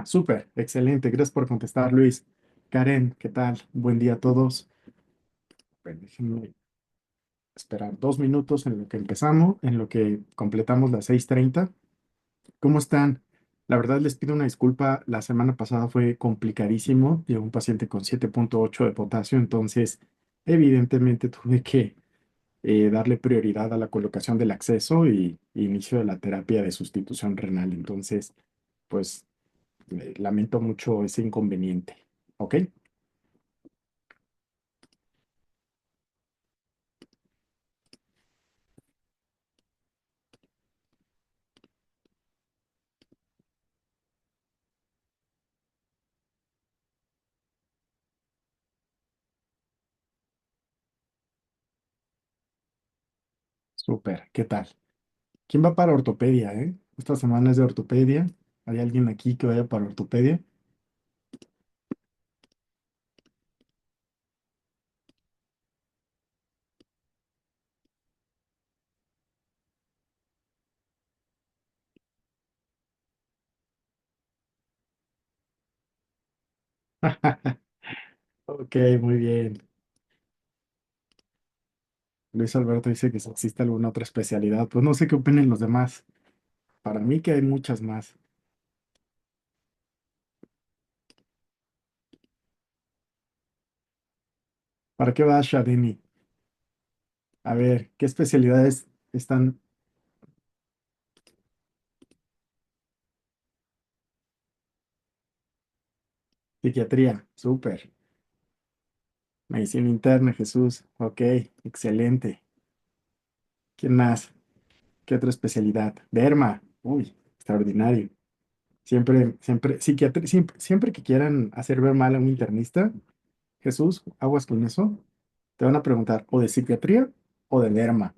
Súper, excelente. Gracias por contestar, Luis. Karen, ¿qué tal? Buen día a todos. Déjenme esperar 2 minutos en lo que empezamos, en lo que completamos las 6:30. ¿Cómo están? La verdad les pido una disculpa. La semana pasada fue complicadísimo. Llegó un paciente con 7,8 de potasio, entonces evidentemente tuve que darle prioridad a la colocación del acceso y inicio de la terapia de sustitución renal. Entonces, pues lamento mucho ese inconveniente. ¿Ok? Súper, ¿qué tal? ¿Quién va para ortopedia, Esta semana es de ortopedia. ¿Hay alguien aquí que vaya para ortopedia? Ok, muy bien. Luis Alberto dice que si existe alguna otra especialidad. Pues no sé qué opinen los demás. Para mí que hay muchas más. ¿Para qué va Shadini? A ver, ¿qué especialidades están? Psiquiatría, súper. Medicina interna, Jesús. Ok, excelente. ¿Quién más? ¿Qué otra especialidad? Derma. Uy, extraordinario. Siempre que quieran hacer ver mal a un internista, Jesús, aguas con eso, te van a preguntar o de psiquiatría o de derma.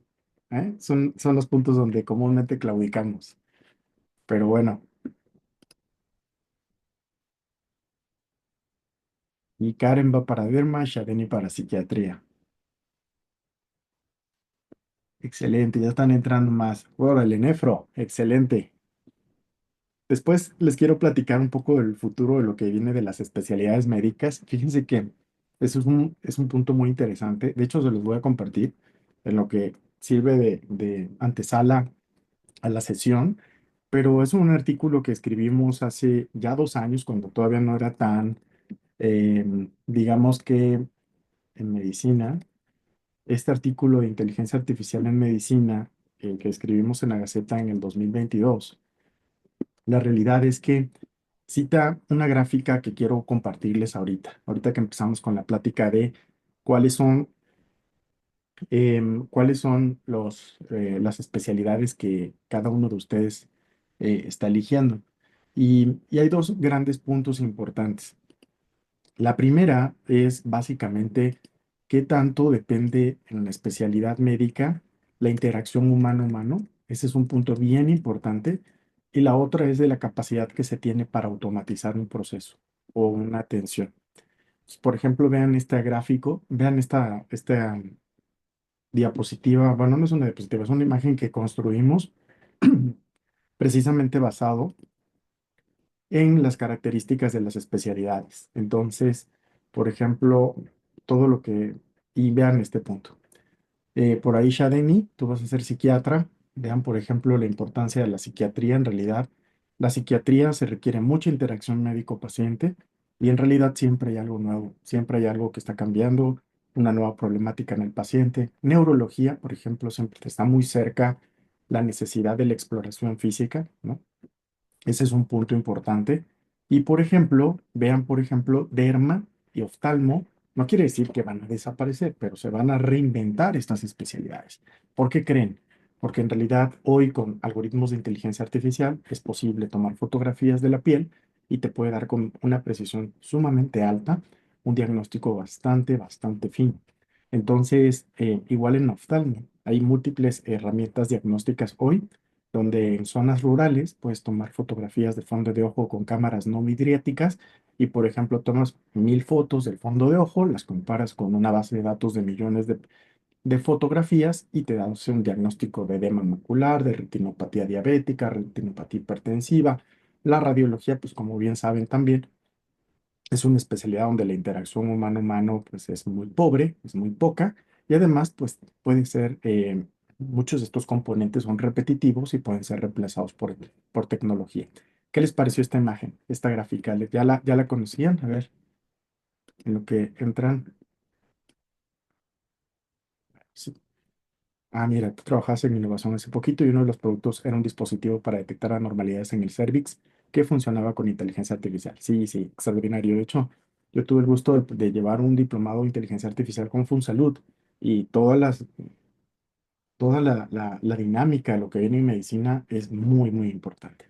Son los puntos donde comúnmente claudicamos. Pero bueno, y Karen va para derma, Shadeni para psiquiatría. Excelente, ya están entrando más. Órale, nefro, excelente. Después les quiero platicar un poco del futuro de lo que viene de las especialidades médicas. Fíjense que eso es un punto muy interesante. De hecho, se los voy a compartir en lo que sirve de antesala a la sesión, pero es un artículo que escribimos hace ya 2 años, cuando todavía no era tan, digamos que en medicina. Este artículo de inteligencia artificial en medicina, que escribimos en la Gaceta en el 2022. La realidad es que cita una gráfica que quiero compartirles ahorita que empezamos con la plática de cuáles son, las especialidades que cada uno de ustedes está eligiendo. Y hay dos grandes puntos importantes. La primera es básicamente qué tanto depende en la especialidad médica la interacción humano-humano. Ese es un punto bien importante. Y la otra es de la capacidad que se tiene para automatizar un proceso o una atención. Por ejemplo, vean este gráfico, vean esta diapositiva. Bueno, no es una diapositiva, es una imagen que construimos precisamente basado en las características de las especialidades. Entonces, por ejemplo, todo lo que, y vean este punto. Por ahí, Shadeni, tú vas a ser psiquiatra. Vean, por ejemplo, la importancia de la psiquiatría. En realidad, la psiquiatría se requiere mucha interacción médico-paciente y en realidad siempre hay algo nuevo, siempre hay algo que está cambiando, una nueva problemática en el paciente. Neurología, por ejemplo, siempre está muy cerca la necesidad de la exploración física, ¿no? Ese es un punto importante. Y por ejemplo, vean, por ejemplo, derma y oftalmo. No quiere decir que van a desaparecer, pero se van a reinventar estas especialidades. ¿Por qué creen? Porque en realidad hoy con algoritmos de inteligencia artificial es posible tomar fotografías de la piel y te puede dar con una precisión sumamente alta un diagnóstico bastante fino. Entonces, igual en oftalmo, hay múltiples herramientas diagnósticas hoy donde en zonas rurales puedes tomar fotografías de fondo de ojo con cámaras no vidriáticas y, por ejemplo, tomas 1,000 fotos del fondo de ojo, las comparas con una base de datos de millones de fotografías y te dan un diagnóstico de edema macular, de retinopatía diabética, retinopatía hipertensiva, La radiología, pues como bien saben también, es una especialidad donde la interacción humano-humano pues es muy pobre, es muy poca, y además pues puede ser, muchos de estos componentes son repetitivos y pueden ser reemplazados por tecnología. ¿Qué les pareció esta imagen, esta gráfica? ¿Ya la conocían? A ver, en lo que entran. Sí. Ah, mira, tú trabajas en innovación hace poquito y uno de los productos era un dispositivo para detectar anormalidades en el cervix que funcionaba con inteligencia artificial. Sí, sí, extraordinario. De hecho, yo tuve el gusto de llevar un diplomado de inteligencia artificial con FunSalud y toda la dinámica de lo que viene en medicina es muy, muy importante.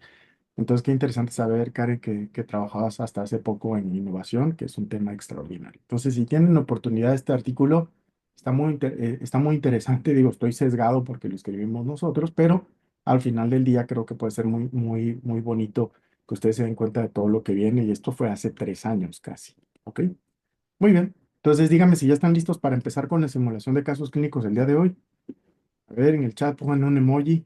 Entonces, qué interesante saber, Karen, que trabajabas hasta hace poco en innovación, que es un tema extraordinario. Entonces, si tienen oportunidad, este artículo está muy interesante. Digo, estoy sesgado porque lo escribimos nosotros, pero al final del día creo que puede ser muy, muy, muy bonito que ustedes se den cuenta de todo lo que viene. Y esto fue hace 3 años casi. ¿Ok? Muy bien. Entonces, díganme si ya están listos para empezar con la simulación de casos clínicos el día de hoy. A ver, en el chat pongan un emoji.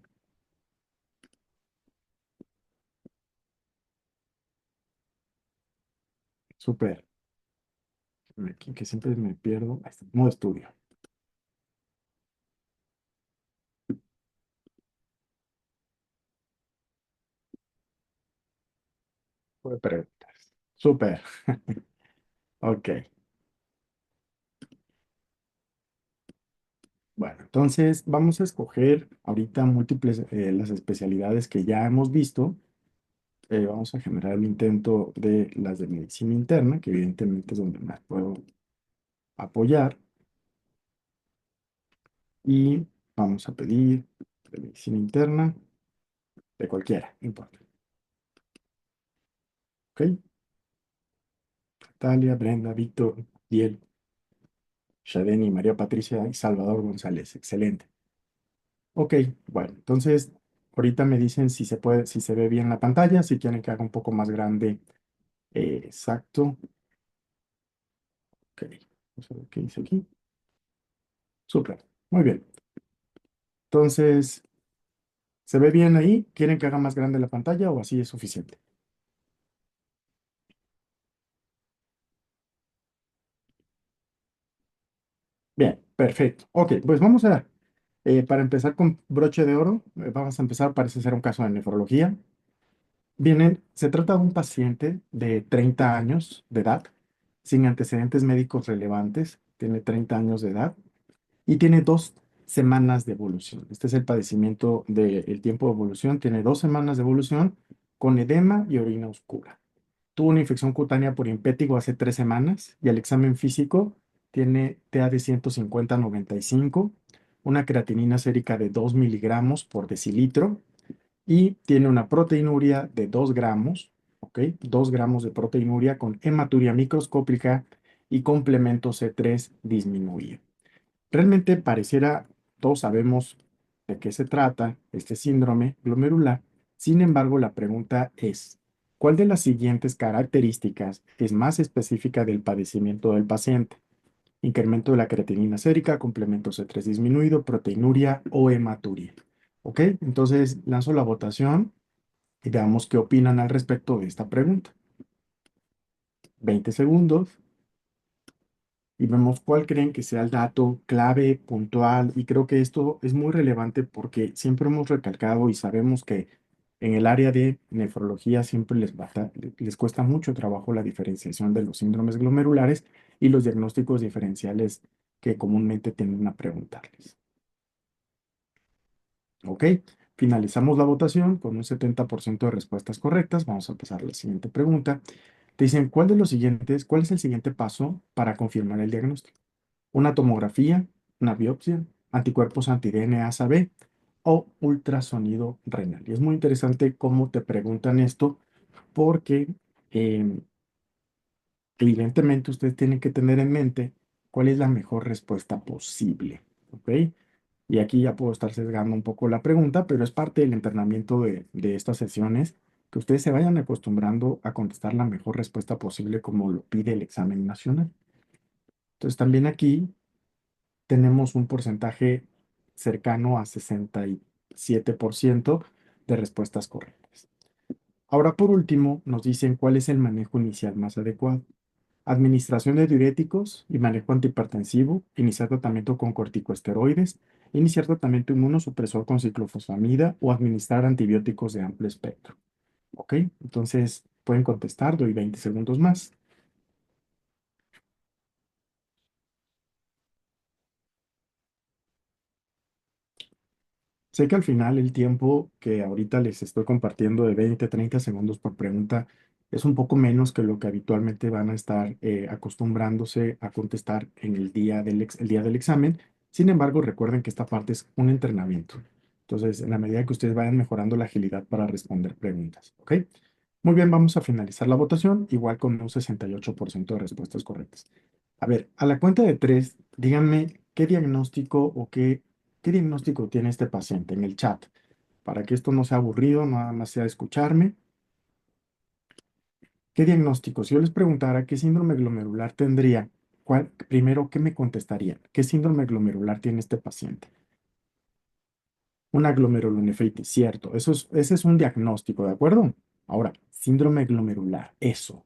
Súper. Aquí que siempre me pierdo. Ahí está, modo estudio. Puede preguntar. Súper. Ok. Bueno, entonces vamos a escoger ahorita múltiples las especialidades que ya hemos visto. Vamos a generar el intento de las de medicina interna, que evidentemente es donde más puedo apoyar. Y vamos a pedir de medicina interna, de cualquiera, no importa. Ok. Natalia, Brenda, Víctor, Diel, Shadeni, María Patricia y Salvador González. Excelente. Ok, bueno, entonces ahorita me dicen si se puede, si se ve bien la pantalla, si quieren que haga un poco más grande. Exacto. Ok, vamos a ver qué dice aquí. Súper, muy bien. Entonces, ¿se ve bien ahí? ¿Quieren que haga más grande la pantalla o así es suficiente? Bien, perfecto. Ok, pues vamos a, para empezar con broche de oro, vamos a empezar, parece ser un caso de nefrología. Se trata de un paciente de 30 años de edad, sin antecedentes médicos relevantes, tiene 30 años de edad y tiene 2 semanas de evolución. Este es el padecimiento del tiempo de evolución, tiene 2 semanas de evolución con edema y orina oscura. Tuvo una infección cutánea por impétigo hace 3 semanas y al examen físico tiene TAD 150/95, una creatinina sérica de 2 miligramos por decilitro y tiene una proteinuria de 2 gramos, ¿ok? 2 gramos de proteinuria con hematuria microscópica y complemento C3 disminuido. Realmente pareciera, todos sabemos de qué se trata este síndrome glomerular. Sin embargo, la pregunta es, ¿cuál de las siguientes características es más específica del padecimiento del paciente? Incremento de la creatinina sérica, complemento C3 disminuido, proteinuria o hematuria. ¿Ok? Entonces lanzo la votación y veamos qué opinan al respecto de esta pregunta. 20 segundos y vemos cuál creen que sea el dato clave, puntual. Y creo que esto es muy relevante porque siempre hemos recalcado y sabemos que en el área de nefrología siempre les cuesta mucho trabajo la diferenciación de los síndromes glomerulares y los diagnósticos diferenciales que comúnmente tienden a preguntarles. ¿Ok? Finalizamos la votación con un 70% de respuestas correctas. Vamos a pasar a la siguiente pregunta. Te dicen, ¿cuál de los siguientes, cuál es el siguiente paso para confirmar el diagnóstico? Una tomografía, una biopsia, anticuerpos anti-DNA B o ultrasonido renal. Y es muy interesante cómo te preguntan esto porque eh, evidentemente ustedes tienen que tener en mente cuál es la mejor respuesta posible. ¿Ok? Y aquí ya puedo estar sesgando un poco la pregunta, pero es parte del entrenamiento de estas sesiones que ustedes se vayan acostumbrando a contestar la mejor respuesta posible como lo pide el examen nacional. Entonces también aquí tenemos un porcentaje cercano a 67% de respuestas correctas. Ahora, por último, nos dicen cuál es el manejo inicial más adecuado. Administración de diuréticos y manejo antihipertensivo, iniciar tratamiento con corticosteroides, iniciar tratamiento inmunosupresor con ciclofosfamida o administrar antibióticos de amplio espectro. ¿Ok? Entonces, pueden contestar, doy 20 segundos más. Sé que al final el tiempo que ahorita les estoy compartiendo de 20, 30 segundos por pregunta es un poco menos que lo que habitualmente van a estar acostumbrándose a contestar en el día del examen. Sin embargo, recuerden que esta parte es un entrenamiento. Entonces, en la medida que ustedes vayan mejorando la agilidad para responder preguntas, ¿ok? Muy bien, vamos a finalizar la votación, igual con un 68% de respuestas correctas. A ver, a la cuenta de tres, díganme qué diagnóstico o qué diagnóstico tiene este paciente en el chat, para que esto no sea aburrido, nada más sea escucharme. ¿Qué diagnóstico? Si yo les preguntara qué síndrome glomerular tendría, primero, ¿qué me contestarían? ¿Qué síndrome glomerular tiene este paciente? Una glomerulonefritis, cierto. Ese es un diagnóstico, ¿de acuerdo? Ahora, síndrome glomerular, eso.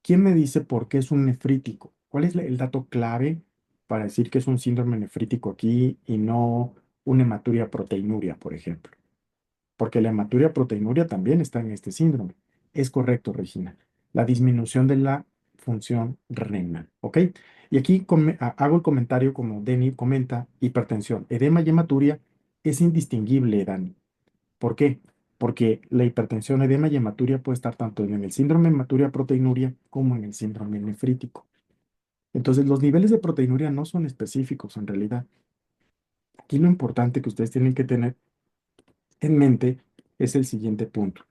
¿Quién me dice por qué es un nefrítico? ¿Cuál es el dato clave para decir que es un síndrome nefrítico aquí y no una hematuria proteinuria, por ejemplo? Porque la hematuria proteinuria también está en este síndrome. Es correcto, Regina. La disminución de la función renal, ¿ok? Y aquí hago el comentario como Denny comenta, hipertensión, edema y hematuria es indistinguible, Dani. ¿Por qué? Porque la hipertensión, edema y hematuria puede estar tanto en el síndrome hematuria proteinuria como en el síndrome nefrítico. Entonces, los niveles de proteinuria no son específicos en realidad. Aquí lo importante que ustedes tienen que tener en mente es el siguiente punto.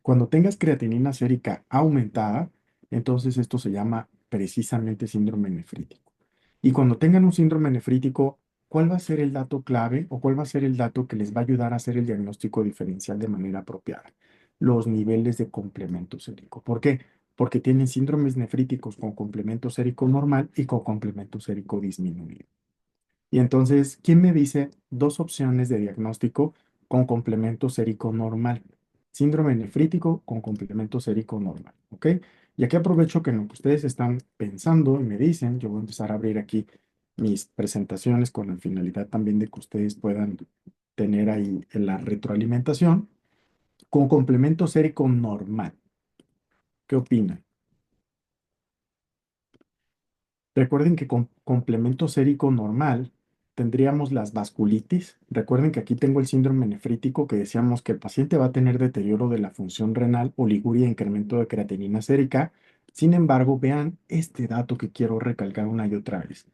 Cuando tengas creatinina sérica aumentada, entonces esto se llama precisamente síndrome nefrítico. Y cuando tengan un síndrome nefrítico, ¿cuál va a ser el dato clave o cuál va a ser el dato que les va a ayudar a hacer el diagnóstico diferencial de manera apropiada? Los niveles de complemento sérico. ¿Por qué? Porque tienen síndromes nefríticos con complemento sérico normal y con complemento sérico disminuido. Y entonces, ¿quién me dice dos opciones de diagnóstico con complemento sérico normal? Síndrome nefrítico con complemento sérico normal, ¿ok? Y aquí aprovecho que en lo que ustedes están pensando y me dicen, yo voy a empezar a abrir aquí mis presentaciones con la finalidad también de que ustedes puedan tener ahí la retroalimentación con complemento sérico normal. ¿Qué opinan? Recuerden que con complemento sérico normal tendríamos las vasculitis. Recuerden que aquí tengo el síndrome nefrítico que decíamos que el paciente va a tener deterioro de la función renal, oliguria, incremento de creatinina sérica. Sin embargo, vean este dato que quiero recalcar una y otra vez.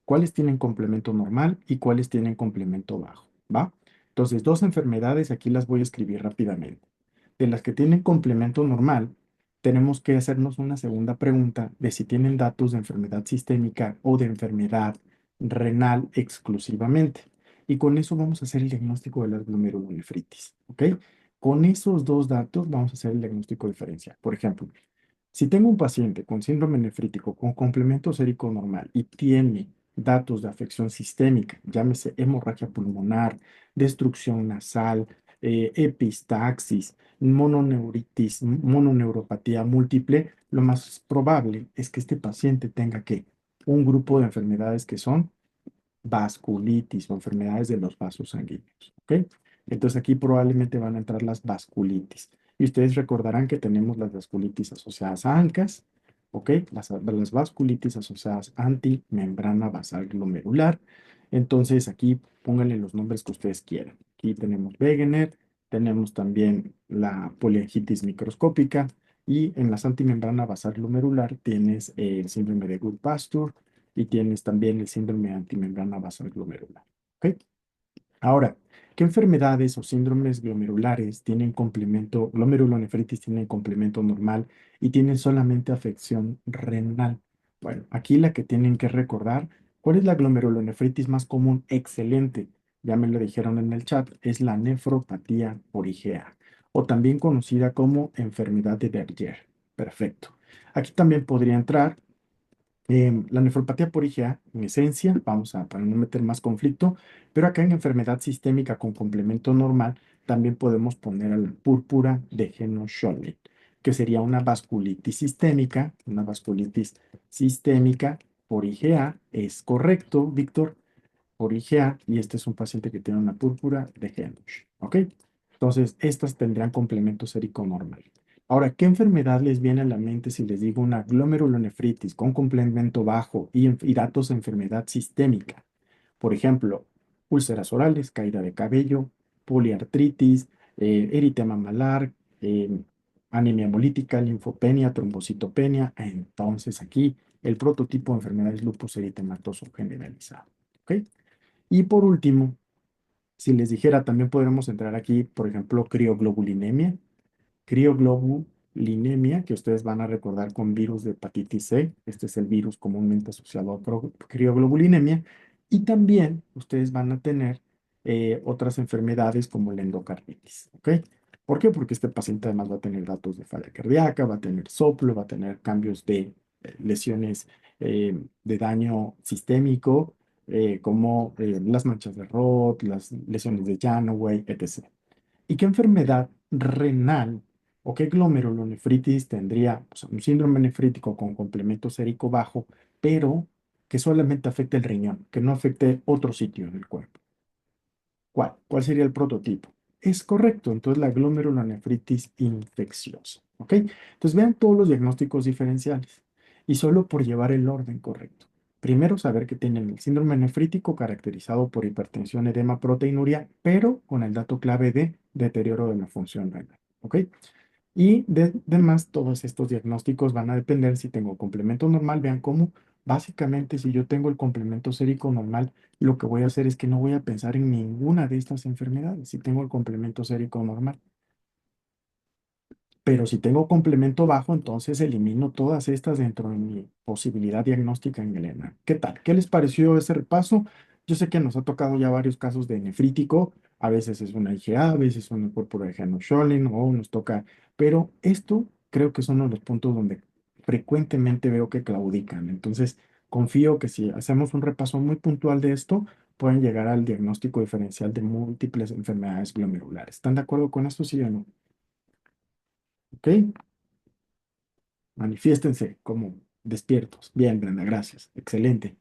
¿Cuáles tienen complemento normal y cuáles tienen complemento bajo? ¿Va? Entonces, dos enfermedades aquí las voy a escribir rápidamente. De las que tienen complemento normal, tenemos que hacernos una segunda pregunta de si tienen datos de enfermedad sistémica o de enfermedad renal exclusivamente. Y con eso vamos a hacer el diagnóstico de la glomerulonefritis, ¿ok? Con esos dos datos vamos a hacer el diagnóstico diferencial. Por ejemplo, si tengo un paciente con síndrome nefrítico con complemento sérico normal y tiene datos de afección sistémica, llámese hemorragia pulmonar, destrucción nasal, epistaxis, mononeuritis, mononeuropatía múltiple, lo más probable es que este paciente tenga que un grupo de enfermedades que son vasculitis o enfermedades de los vasos sanguíneos, ¿ok? Entonces aquí probablemente van a entrar las vasculitis. Y ustedes recordarán que tenemos las vasculitis asociadas a ANCAS, ¿ok? Las vasculitis asociadas antimembrana basal glomerular. Entonces aquí pónganle los nombres que ustedes quieran. Aquí tenemos Wegener, tenemos también la poliangitis microscópica y en las antimembrana basal glomerular tienes el síndrome de Goodpasture y tienes también el síndrome de antimembrana basal glomerular. ¿Ok? Ahora, ¿qué enfermedades o síndromes glomerulares tienen complemento, glomerulonefritis tienen complemento normal y tienen solamente afección renal? Bueno, aquí la que tienen que recordar, ¿cuál es la glomerulonefritis más común? Excelente, ya me lo dijeron en el chat, es la nefropatía por IgA, o también conocida como enfermedad de Berger. Perfecto. Aquí también podría entrar la nefropatía por IgA, en esencia, vamos a, para no meter más conflicto, pero acá en enfermedad sistémica con complemento normal, también podemos poner a la púrpura de Heno-Schönlein, que sería una vasculitis sistémica por IgA. Es correcto, Víctor, por IgA, y este es un paciente que tiene una púrpura de Henoch, ¿ok? Entonces, estas tendrán complemento sérico normal. Ahora, ¿qué enfermedad les viene a la mente si les digo una glomerulonefritis con complemento bajo y datos de enfermedad sistémica? Por ejemplo, úlceras orales, caída de cabello, poliartritis, eritema malar, anemia hemolítica, linfopenia, trombocitopenia. Entonces, aquí el prototipo de enfermedad es lupus eritematoso generalizado, ¿ok? Y por último, si les dijera, también podremos entrar aquí, por ejemplo, crioglobulinemia. Crioglobulinemia, que ustedes van a recordar con virus de hepatitis C. Este es el virus comúnmente asociado a crioglobulinemia. Y también ustedes van a tener otras enfermedades como la endocarditis, ¿ok? ¿Por qué? Porque este paciente además va a tener datos de falla cardíaca, va a tener soplo, va a tener cambios de lesiones de daño sistémico, como las manchas de Roth, las lesiones de Janoway, etc. ¿Y qué enfermedad renal o qué glomerulonefritis tendría? Pues, un síndrome nefrítico con complemento sérico bajo, pero que solamente afecte el riñón, que no afecte otro sitio en el cuerpo. ¿Cuál? ¿Cuál sería el prototipo? Es correcto, entonces la glomerulonefritis infecciosa. ¿Ok? Entonces vean todos los diagnósticos diferenciales y solo por llevar el orden correcto. Primero, saber que tienen el síndrome nefrítico caracterizado por hipertensión, edema, proteinuria, pero con el dato clave de deterioro de la función renal. ¿Ok? Y además, todos estos diagnósticos van a depender si tengo complemento normal. Vean cómo, básicamente, si yo tengo el complemento sérico normal, lo que voy a hacer es que no voy a pensar en ninguna de estas enfermedades si tengo el complemento sérico normal. Pero si tengo complemento bajo, entonces elimino todas estas dentro de mi posibilidad diagnóstica en Elena. ¿Qué tal? ¿Qué les pareció ese repaso? Yo sé que nos ha tocado ya varios casos de nefrítico. A veces es una IgA, a veces es una púrpura de Heno-Schönlein o nos toca. Pero esto creo que es uno de los puntos donde frecuentemente veo que claudican. Entonces, confío que si hacemos un repaso muy puntual de esto, pueden llegar al diagnóstico diferencial de múltiples enfermedades glomerulares. ¿Están de acuerdo con esto, sí o no? ¿Ok? Manifiéstense como despiertos. Bien, Brenda, gracias. Excelente.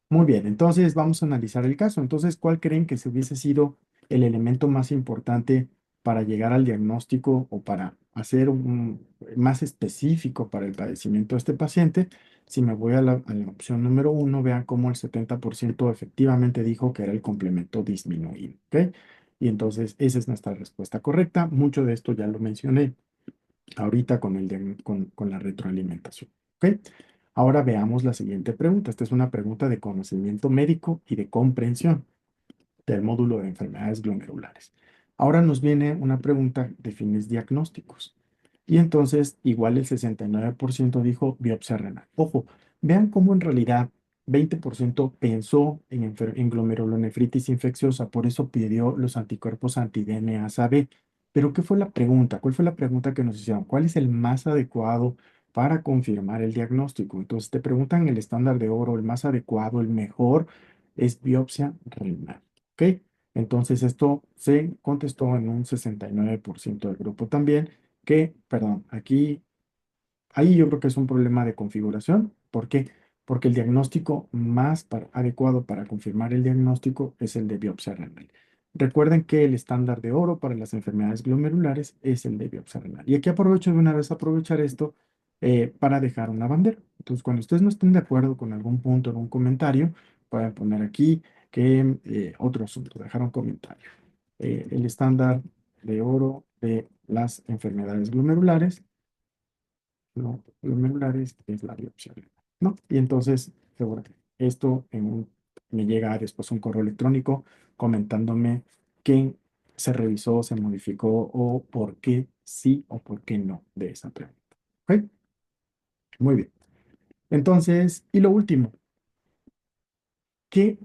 Muy bien, entonces vamos a analizar el caso. Entonces, ¿cuál creen que se hubiese sido el elemento más importante para llegar al diagnóstico o para hacer un más específico para el padecimiento de este paciente? Si me voy a la opción número uno, vean cómo el 70% efectivamente dijo que era el complemento disminuido. ¿Ok? Y entonces esa es nuestra respuesta correcta. Mucho de esto ya lo mencioné ahorita con la retroalimentación. ¿Ok? Ahora veamos la siguiente pregunta. Esta es una pregunta de conocimiento médico y de comprensión del módulo de enfermedades glomerulares. Ahora nos viene una pregunta de fines diagnósticos. Y entonces, igual el 69% dijo biopsia renal. Ojo, vean cómo en realidad 20% pensó en glomerulonefritis infecciosa, por eso pidió los anticuerpos anti-DNASA-B. Pero, ¿qué fue la pregunta? ¿Cuál fue la pregunta que nos hicieron? ¿Cuál es el más adecuado para confirmar el diagnóstico? Entonces, te preguntan el estándar de oro, el más adecuado, el mejor, es biopsia renal. ¿Ok? Entonces, esto se contestó en un 69% del grupo también, que, perdón, aquí, ahí yo creo que es un problema de configuración. ¿Por qué? Porque el diagnóstico más adecuado para confirmar el diagnóstico es el de biopsia renal. Recuerden que el estándar de oro para las enfermedades glomerulares es el de biopsia renal. Y aquí aprovecho de una vez aprovechar esto para dejar una bandera. Entonces, cuando ustedes no estén de acuerdo con algún punto en un comentario, pueden poner aquí que otro asunto, dejar un comentario. El estándar de oro de las enfermedades glomerulares, no, glomerulares es la biopsia, ¿no? Y entonces, seguramente, esto me llega después un correo electrónico comentándome que se revisó, se modificó o por qué sí o por qué no de esa pregunta. ¿Ok? Muy bien. Entonces, y lo último,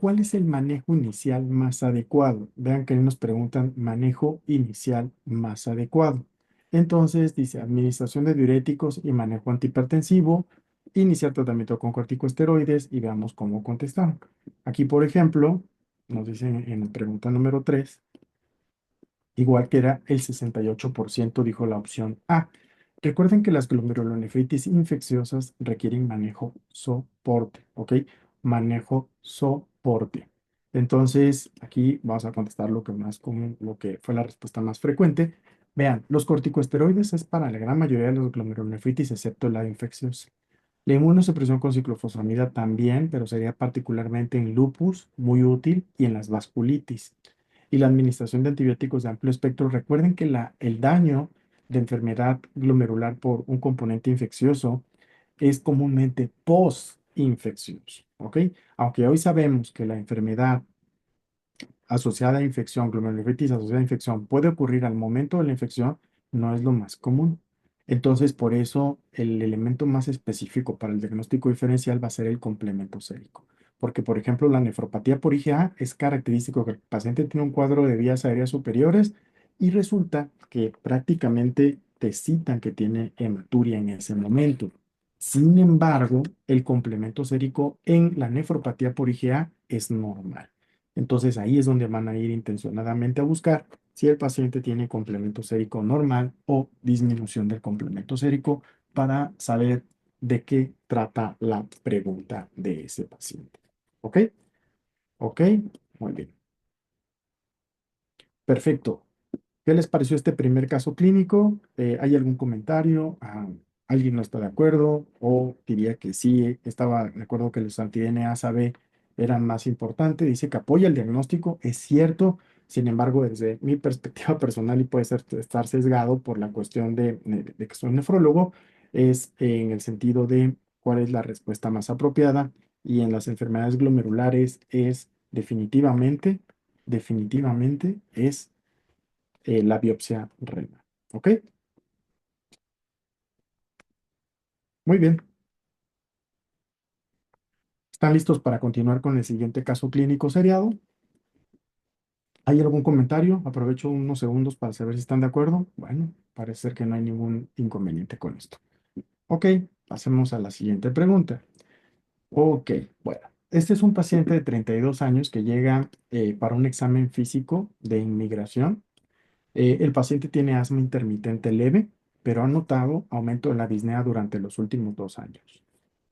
¿cuál es el manejo inicial más adecuado? Vean que ahí nos preguntan manejo inicial más adecuado. Entonces dice administración de diuréticos y manejo antihipertensivo, iniciar tratamiento con corticosteroides y veamos cómo contestaron. Aquí, por ejemplo, nos dicen en la pregunta número 3 igual que era el 68% dijo la opción A. Recuerden que las glomerulonefritis infecciosas requieren manejo soporte, ¿ok? Manejo soporte. Entonces, aquí vamos a contestar lo que más común, lo que fue la respuesta más frecuente. Vean, los corticosteroides es para la gran mayoría de los glomerulonefritis, excepto la infecciosa. La inmunosupresión con ciclofosfamida también, pero sería particularmente en lupus, muy útil, y en las vasculitis. Y la administración de antibióticos de amplio espectro. Recuerden que el daño de enfermedad glomerular por un componente infeccioso es comúnmente post-infeccioso, ¿ok? Aunque hoy sabemos que la enfermedad asociada a infección, glomerulonefritis asociada a infección, puede ocurrir al momento de la infección, no es lo más común. Entonces, por eso el elemento más específico para el diagnóstico diferencial va a ser el complemento sérico. Porque, por ejemplo, la nefropatía por IgA es característico que el paciente tiene un cuadro de vías aéreas superiores y resulta que prácticamente te citan que tiene hematuria en ese momento. Sin embargo, el complemento sérico en la nefropatía por IgA es normal. Entonces ahí es donde van a ir intencionadamente a buscar si el paciente tiene complemento sérico normal o disminución del complemento sérico para saber de qué trata la pregunta de ese paciente. ¿Ok? ¿Ok? Muy bien. Perfecto. ¿Qué les pareció este primer caso clínico? ¿Hay algún comentario? ¿Alguien no está de acuerdo? ¿O diría que sí, estaba de acuerdo que los anti-DNA AB eran más importantes? Dice que apoya el diagnóstico, es cierto. Sin embargo, desde mi perspectiva personal, y puede ser estar sesgado por la cuestión de que soy nefrólogo, es en el sentido de cuál es la respuesta más apropiada. Y en las enfermedades glomerulares es definitivamente es la biopsia renal. ¿Ok? Muy bien. ¿Están listos para continuar con el siguiente caso clínico seriado? ¿Hay algún comentario? Aprovecho unos segundos para saber si están de acuerdo. Bueno, parece ser que no hay ningún inconveniente con esto. Ok, pasemos a la siguiente pregunta. Ok, bueno. Este es un paciente de 32 años que llega para un examen físico de inmigración. El paciente tiene asma intermitente leve, pero ha notado aumento de la disnea durante los últimos 2 años.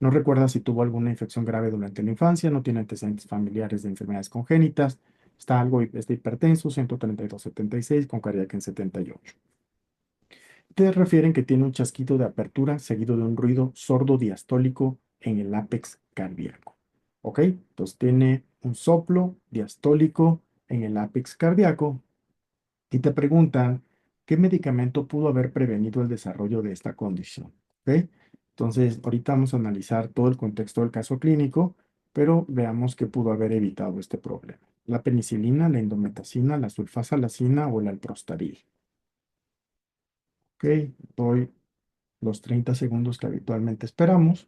No recuerda si tuvo alguna infección grave durante la infancia, no tiene antecedentes familiares de enfermedades congénitas, está hipertenso, 132/76, con cardíaca en 78. Te refieren que tiene un chasquido de apertura seguido de un ruido sordo diastólico en el ápex cardíaco. ¿Ok? Entonces tiene un soplo diastólico en el ápex cardíaco y te preguntan qué medicamento pudo haber prevenido el desarrollo de esta condición. ¿Ok? Entonces, ahorita vamos a analizar todo el contexto del caso clínico, pero veamos qué pudo haber evitado este problema. La penicilina, la indometacina, la sulfasalacina o el alprostaril. Ok, doy los 30 segundos que habitualmente esperamos.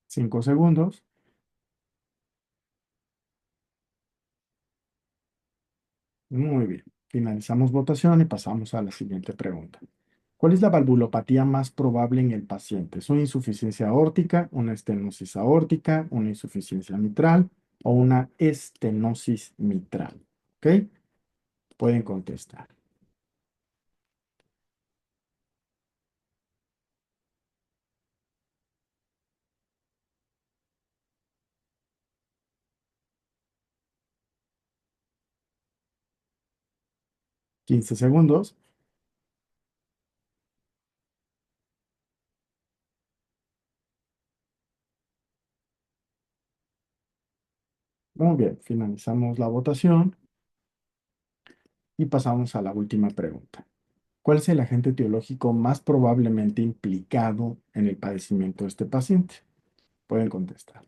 5 segundos. Muy bien. Finalizamos votación y pasamos a la siguiente pregunta. ¿Cuál es la valvulopatía más probable en el paciente? ¿Es una insuficiencia aórtica, una estenosis aórtica, una insuficiencia mitral o una estenosis mitral? ¿Ok? Pueden contestar. 15 segundos. Muy bien. Finalizamos la votación y pasamos a la última pregunta. ¿Cuál es el agente etiológico más probablemente implicado en el padecimiento de este paciente? Pueden contestar.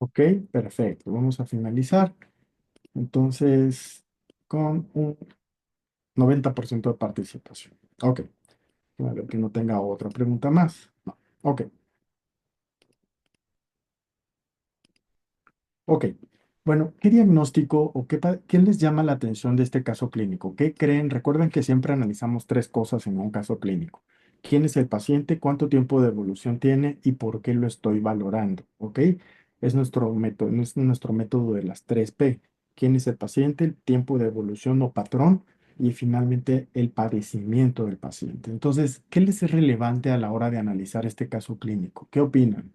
Ok, perfecto. Vamos a finalizar. Entonces, con un 90% de participación. Ok, a ver que no tenga otra pregunta más. No. Ok, ok. Bueno, ¿qué diagnóstico o qué les llama la atención de este caso clínico? ¿Qué creen? Recuerden que siempre analizamos tres cosas en un caso clínico. ¿Quién es el paciente? ¿Cuánto tiempo de evolución tiene? ¿Y por qué lo estoy valorando? ¿Ok? Es nuestro método de las tres P. ¿Quién es el paciente? El tiempo de evolución o patrón. Y finalmente, el padecimiento del paciente. Entonces, ¿qué les es relevante a la hora de analizar este caso clínico? ¿Qué opinan?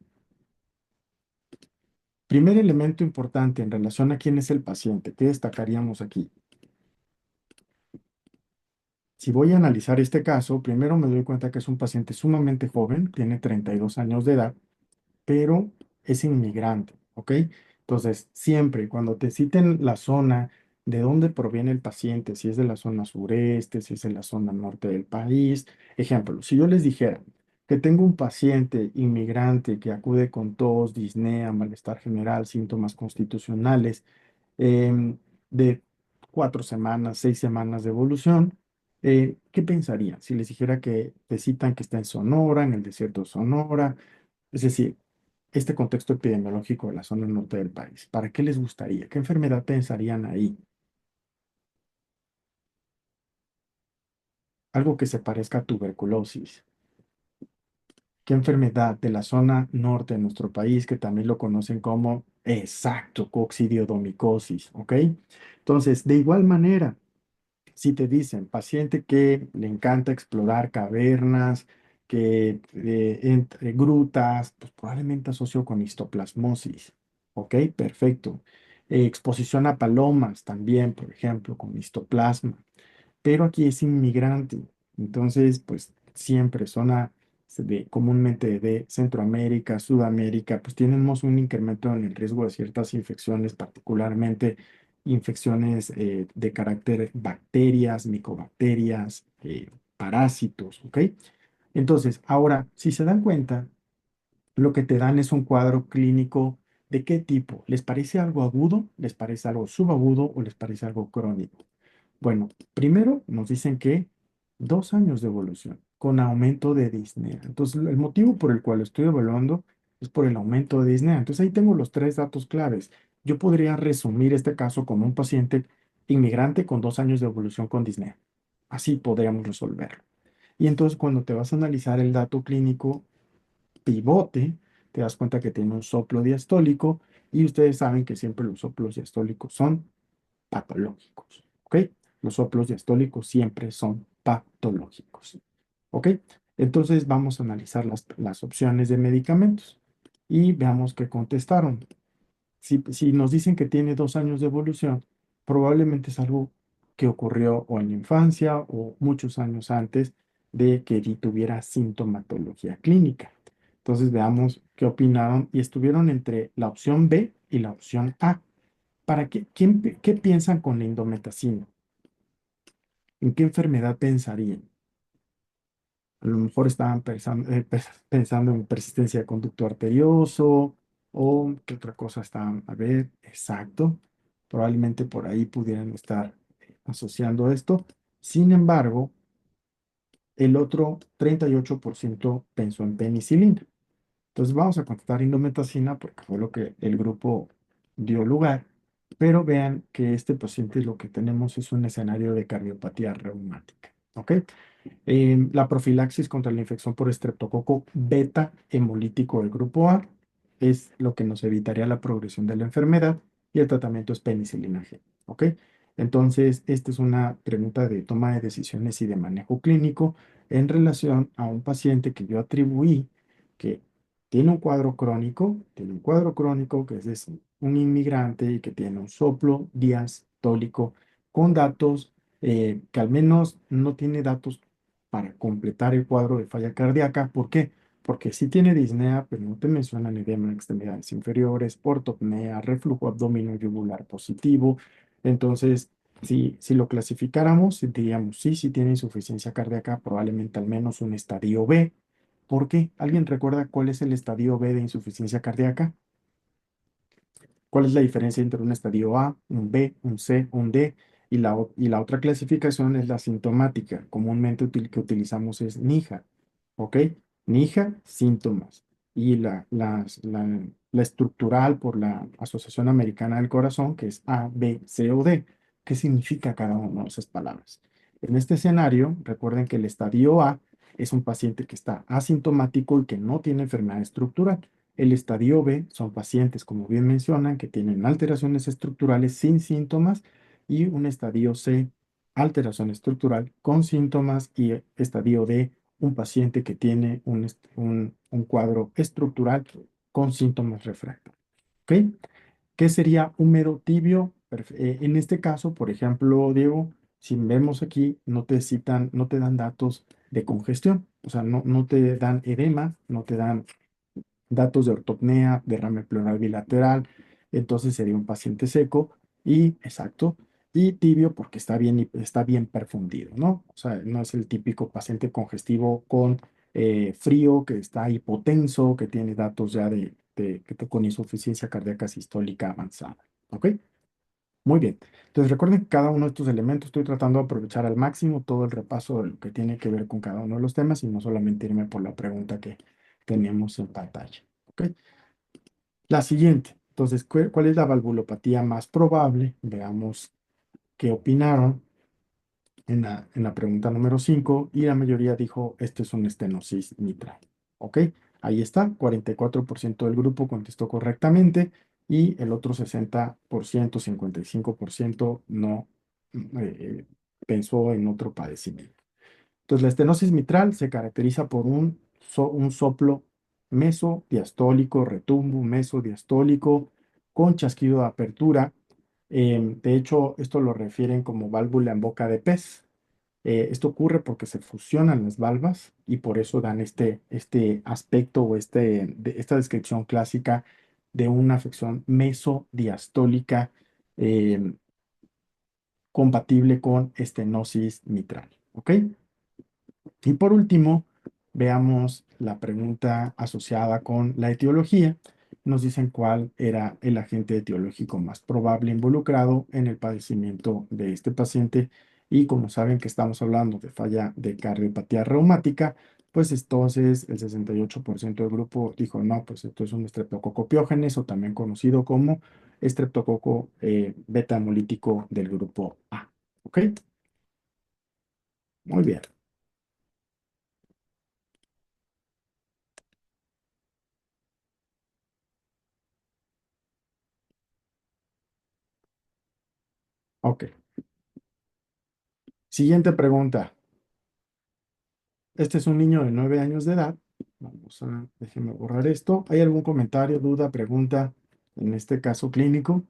Primer elemento importante en relación a quién es el paciente, ¿qué destacaríamos aquí? Si voy a analizar este caso, primero me doy cuenta que es un paciente sumamente joven, tiene 32 años de edad, pero es inmigrante, ¿ok? Entonces, siempre cuando te citen la zona de dónde proviene el paciente, si es de la zona sureste, si es de la zona norte del país, ejemplo, si yo les dijera que tengo un paciente inmigrante que acude con tos, disnea, malestar general, síntomas constitucionales, de 4 semanas, 6 semanas de evolución, ¿qué pensarían si les dijera que te citan que está en Sonora, en el desierto de Sonora? Es decir, este contexto epidemiológico de la zona norte del país. ¿Para qué les gustaría? ¿Qué enfermedad pensarían ahí? Algo que se parezca a tuberculosis. ¿Qué enfermedad de la zona norte de nuestro país, que también lo conocen como, exacto, coccidioidomicosis? ¿Ok? Entonces, de igual manera, si te dicen paciente que le encanta explorar cavernas, que entre grutas, pues probablemente asocio con histoplasmosis. ¿Ok? Perfecto. Exposición a palomas también, por ejemplo, con histoplasma, pero aquí es inmigrante. Entonces, pues siempre zona comúnmente de Centroamérica, Sudamérica, pues tenemos un incremento en el riesgo de ciertas infecciones, particularmente infecciones de carácter bacterias, micobacterias, parásitos, ¿ok? Entonces, ahora, si se dan cuenta, lo que te dan es un cuadro clínico de qué tipo. ¿Les parece algo agudo? ¿Les parece algo subagudo? ¿O les parece algo crónico? Bueno, primero nos dicen que 2 años de evolución con aumento de disnea. Entonces, el motivo por el cual lo estoy evaluando es por el aumento de disnea. Entonces, ahí tengo los tres datos claves. Yo podría resumir este caso como un paciente inmigrante con 2 años de evolución con disnea. Así podríamos resolverlo. Y entonces, cuando te vas a analizar el dato clínico pivote, te das cuenta que tiene un soplo diastólico y ustedes saben que siempre los soplos diastólicos son patológicos, ¿ok? Los soplos diastólicos siempre son patológicos, ¿ok? Entonces vamos a analizar las opciones de medicamentos y veamos qué contestaron. Si nos dicen que tiene 2 años de evolución, probablemente es algo que ocurrió o en la infancia o muchos años antes de que tuviera sintomatología clínica. Entonces veamos qué opinaron y estuvieron entre la opción B y la opción A. ¿Qué piensan con la indometacina? ¿En qué enfermedad pensarían? A lo mejor estaban pensando en persistencia de conducto arterioso o qué otra cosa estaban, a ver, exacto. Probablemente por ahí pudieran estar asociando esto. Sin embargo, el otro 38% pensó en penicilina. Entonces vamos a contestar indometacina porque fue lo que el grupo dio lugar. Pero vean que este paciente lo que tenemos es un escenario de cardiopatía reumática. ¿Ok? La profilaxis contra la infección por estreptococo beta hemolítico del grupo A es lo que nos evitaría la progresión de la enfermedad y el tratamiento es penicilina G. ¿Ok? Entonces, esta es una pregunta de toma de decisiones y de manejo clínico en relación a un paciente que yo atribuí que tiene un cuadro crónico que es un inmigrante y que tiene un soplo diastólico con datos que al menos no tiene datos para completar el cuadro de falla cardíaca. ¿Por qué? Porque sí tiene disnea, pero no te mencionan edema en extremidades inferiores, ortopnea, reflujo abdominojugulaar positivo. Entonces, si lo clasificáramos, diríamos, sí, sí tiene insuficiencia cardíaca, probablemente al menos un estadio B. ¿Por qué? ¿Alguien recuerda cuál es el estadio B de insuficiencia cardíaca? ¿Cuál es la diferencia entre un estadio A, un B, un C, un D? Y la otra clasificación es la sintomática. Comúnmente que utilizamos es NIJA, ¿ok? NIJA, síntomas. Y la estructural por la Asociación Americana del Corazón, que es A, B, C o D. ¿Qué significa cada una de esas palabras? En este escenario, recuerden que el estadio A es un paciente que está asintomático y que no tiene enfermedad estructural. El estadio B son pacientes, como bien mencionan, que tienen alteraciones estructurales sin síntomas y un estadio C, alteración estructural con síntomas y estadio D, un paciente que tiene un cuadro estructural con síntomas refractorios. ¿Ok? ¿Qué sería húmedo tibio? En este caso, por ejemplo, Diego, si vemos aquí, no te dan datos de congestión, o sea, no te dan edema, no te dan datos de ortopnea, derrame pleural bilateral, entonces sería un paciente seco y, exacto, y tibio porque está bien perfundido, ¿no? O sea, no es el típico paciente congestivo con frío, que está hipotenso, que tiene datos ya con insuficiencia cardíaca sistólica avanzada, ¿ok? Muy bien. Entonces recuerden que cada uno de estos elementos estoy tratando de aprovechar al máximo todo el repaso de lo que tiene que ver con cada uno de los temas y no solamente irme por la pregunta que tenemos en pantalla. ¿Ok? La siguiente. Entonces, ¿cuál es la valvulopatía más probable? Veamos qué opinaron en la pregunta número 5 y la mayoría dijo, este es un estenosis mitral. ¿Ok? Ahí está, 44% del grupo contestó correctamente y el otro 60%, 55% no pensó en otro padecimiento. Entonces, la estenosis mitral se caracteriza por un soplo mesodiastólico, retumbo mesodiastólico con chasquido de apertura. De hecho, esto lo refieren como válvula en boca de pez. Esto ocurre porque se fusionan las valvas y por eso dan este aspecto o esta descripción clásica de una afección mesodiastólica em, compatible con estenosis mitral. ¿Ok? Y por último, veamos la pregunta asociada con la etiología. Nos dicen cuál era el agente etiológico más probable involucrado en el padecimiento de este paciente. Y como saben que estamos hablando de falla de cardiopatía reumática, pues entonces el 68% del grupo dijo, no, pues esto es un estreptococo piógenes o también conocido como estreptococo beta hemolítico del grupo A. ¿Ok? Muy bien. Ok. Siguiente pregunta. Este es un niño de 9 años de edad. Déjenme borrar esto. ¿Hay algún comentario, duda, pregunta en este caso clínico?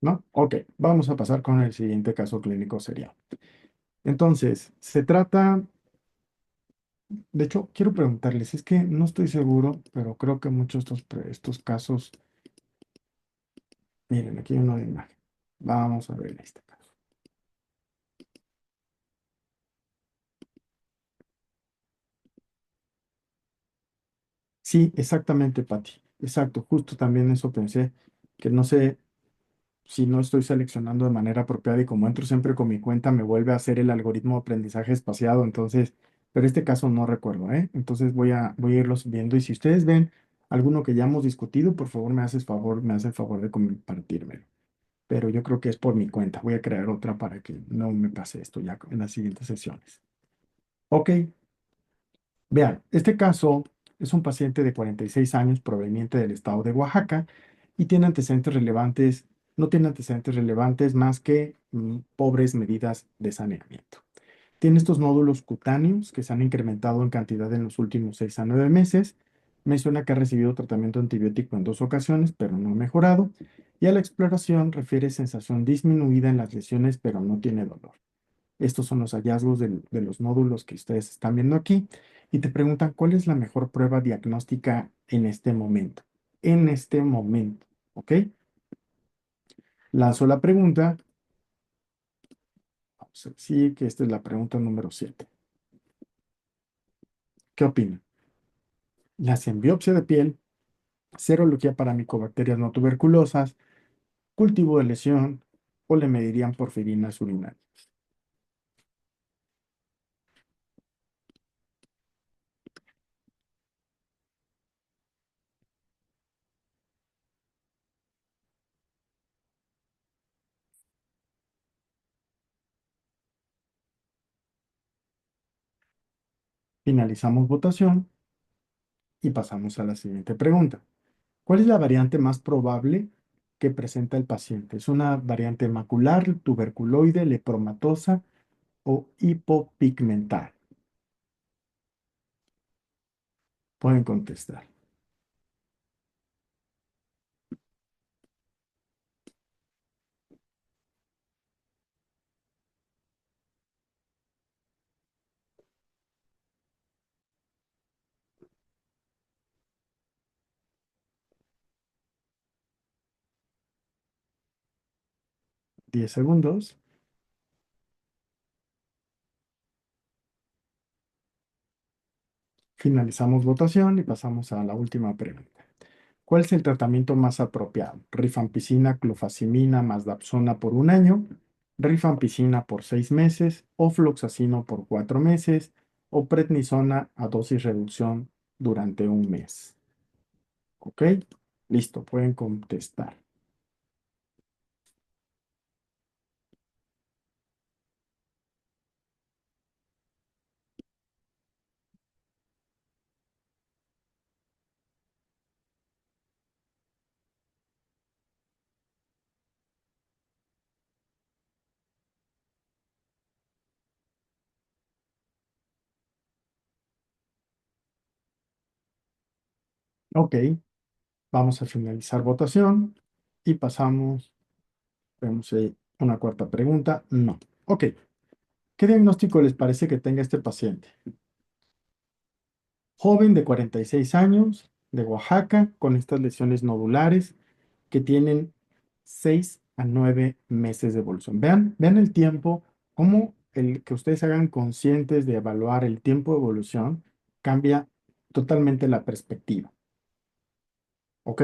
¿No? Ok, vamos a pasar con el siguiente caso clínico serial. Entonces, se trata, de hecho, quiero preguntarles, es que no estoy seguro, pero creo que muchos de estos casos, miren, aquí hay una imagen. Vamos a ver este caso. Sí, exactamente, Pati. Exacto, justo también eso pensé, que no sé si no estoy seleccionando de manera apropiada y como entro siempre con mi cuenta, me vuelve a hacer el algoritmo de aprendizaje espaciado. Entonces, pero este caso no recuerdo, ¿eh? Entonces voy a irlos viendo y si ustedes ven alguno que ya hemos discutido, por favor me hace el favor de compartírmelo. Pero yo creo que es por mi cuenta. Voy a crear otra para que no me pase esto ya en las siguientes sesiones. Ok, vean, este caso es un paciente de 46 años proveniente del estado de Oaxaca y tiene antecedentes relevantes, no tiene antecedentes relevantes más que pobres medidas de saneamiento. Tiene estos nódulos cutáneos que se han incrementado en cantidad en los últimos 6 a 9 meses. Menciona que ha recibido tratamiento antibiótico en 2 ocasiones, pero no ha mejorado. Y a la exploración refiere sensación disminuida en las lesiones, pero no tiene dolor. Estos son los hallazgos de los nódulos que ustedes están viendo aquí y te preguntan cuál es la mejor prueba diagnóstica en este momento. En este momento, ¿ok? Lanzo la pregunta Sí, que esta es la pregunta número 7. ¿Qué opinan? ¿Le hacen biopsia de piel, serología para micobacterias no tuberculosas, cultivo de lesión o le medirían porfirinas urinarias? Finalizamos votación y pasamos a la siguiente pregunta. ¿Cuál es la variante más probable que presenta el paciente? ¿Es una variante macular, tuberculoide, lepromatosa o hipopigmentar? Pueden contestar. 10 segundos. Finalizamos votación y pasamos a la última pregunta. ¿Cuál es el tratamiento más apropiado? ¿Rifampicina, clofazimina más dapsona por 1 año? ¿Rifampicina por 6 meses? ¿O fluoxacino por 4 meses? ¿O prednisona a dosis reducción durante 1 mes? ¿Ok? Listo, pueden contestar. Ok, vamos a finalizar votación y pasamos, vemos una cuarta pregunta. No. Ok, ¿qué diagnóstico les parece que tenga este paciente? Joven de 46 años, de Oaxaca, con estas lesiones nodulares que tienen 6 a 9 meses de evolución. Vean el tiempo, cómo el que ustedes se hagan conscientes de evaluar el tiempo de evolución cambia totalmente la perspectiva. ¿Ok?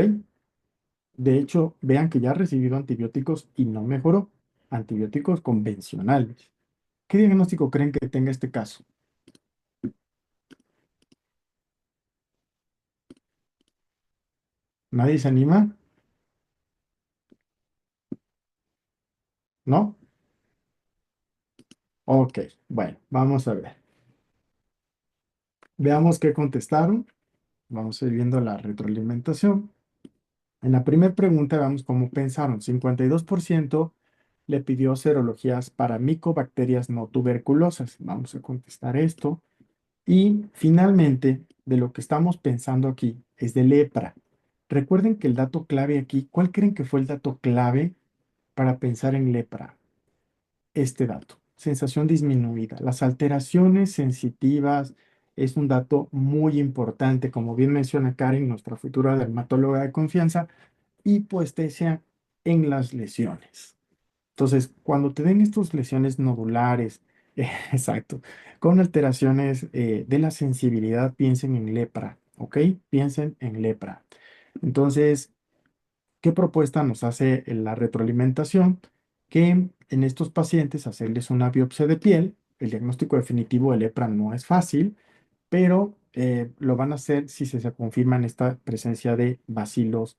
De hecho, vean que ya ha recibido antibióticos y no mejoró. Antibióticos convencionales. ¿Qué diagnóstico creen que tenga este caso? ¿Nadie se anima? ¿No? Ok, bueno, vamos a ver. Veamos qué contestaron. Vamos a ir viendo la retroalimentación. En la primera pregunta, vamos cómo pensaron. 52% le pidió serologías para micobacterias no tuberculosas. Vamos a contestar esto. Y finalmente, de lo que estamos pensando aquí es de lepra. Recuerden que el dato clave aquí, ¿cuál creen que fue el dato clave para pensar en lepra? Este dato, sensación disminuida. Las alteraciones sensitivas es un dato muy importante, como bien menciona Karen, nuestra futura dermatóloga de confianza, hipoestesia en las lesiones. Entonces, cuando te den estas lesiones nodulares, exacto, con alteraciones de la sensibilidad, piensen en lepra, ¿ok? Piensen en lepra. Entonces, ¿qué propuesta nos hace la retroalimentación? Que en estos pacientes hacerles una biopsia de piel. El diagnóstico definitivo de lepra no es fácil, pero lo van a hacer si se confirma esta presencia de bacilos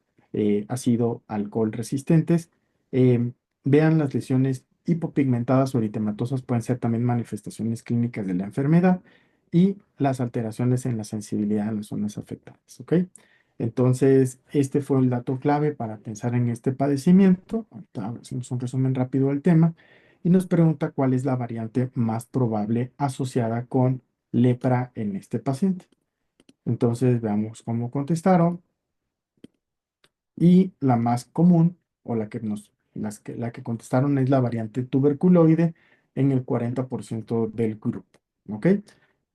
ácido alcohol resistentes. Eh, Vean las lesiones hipopigmentadas o eritematosas, pueden ser también manifestaciones clínicas de la enfermedad y las alteraciones en la sensibilidad en las zonas afectadas, ¿ok? Entonces, este fue el dato clave para pensar en este padecimiento. Ahorita hacemos un resumen rápido del tema y nos pregunta cuál es la variante más probable asociada con lepra en este paciente. Entonces, veamos cómo contestaron. Y la más común, o la que contestaron es la variante tuberculoide en el 40% del grupo. ¿Ok?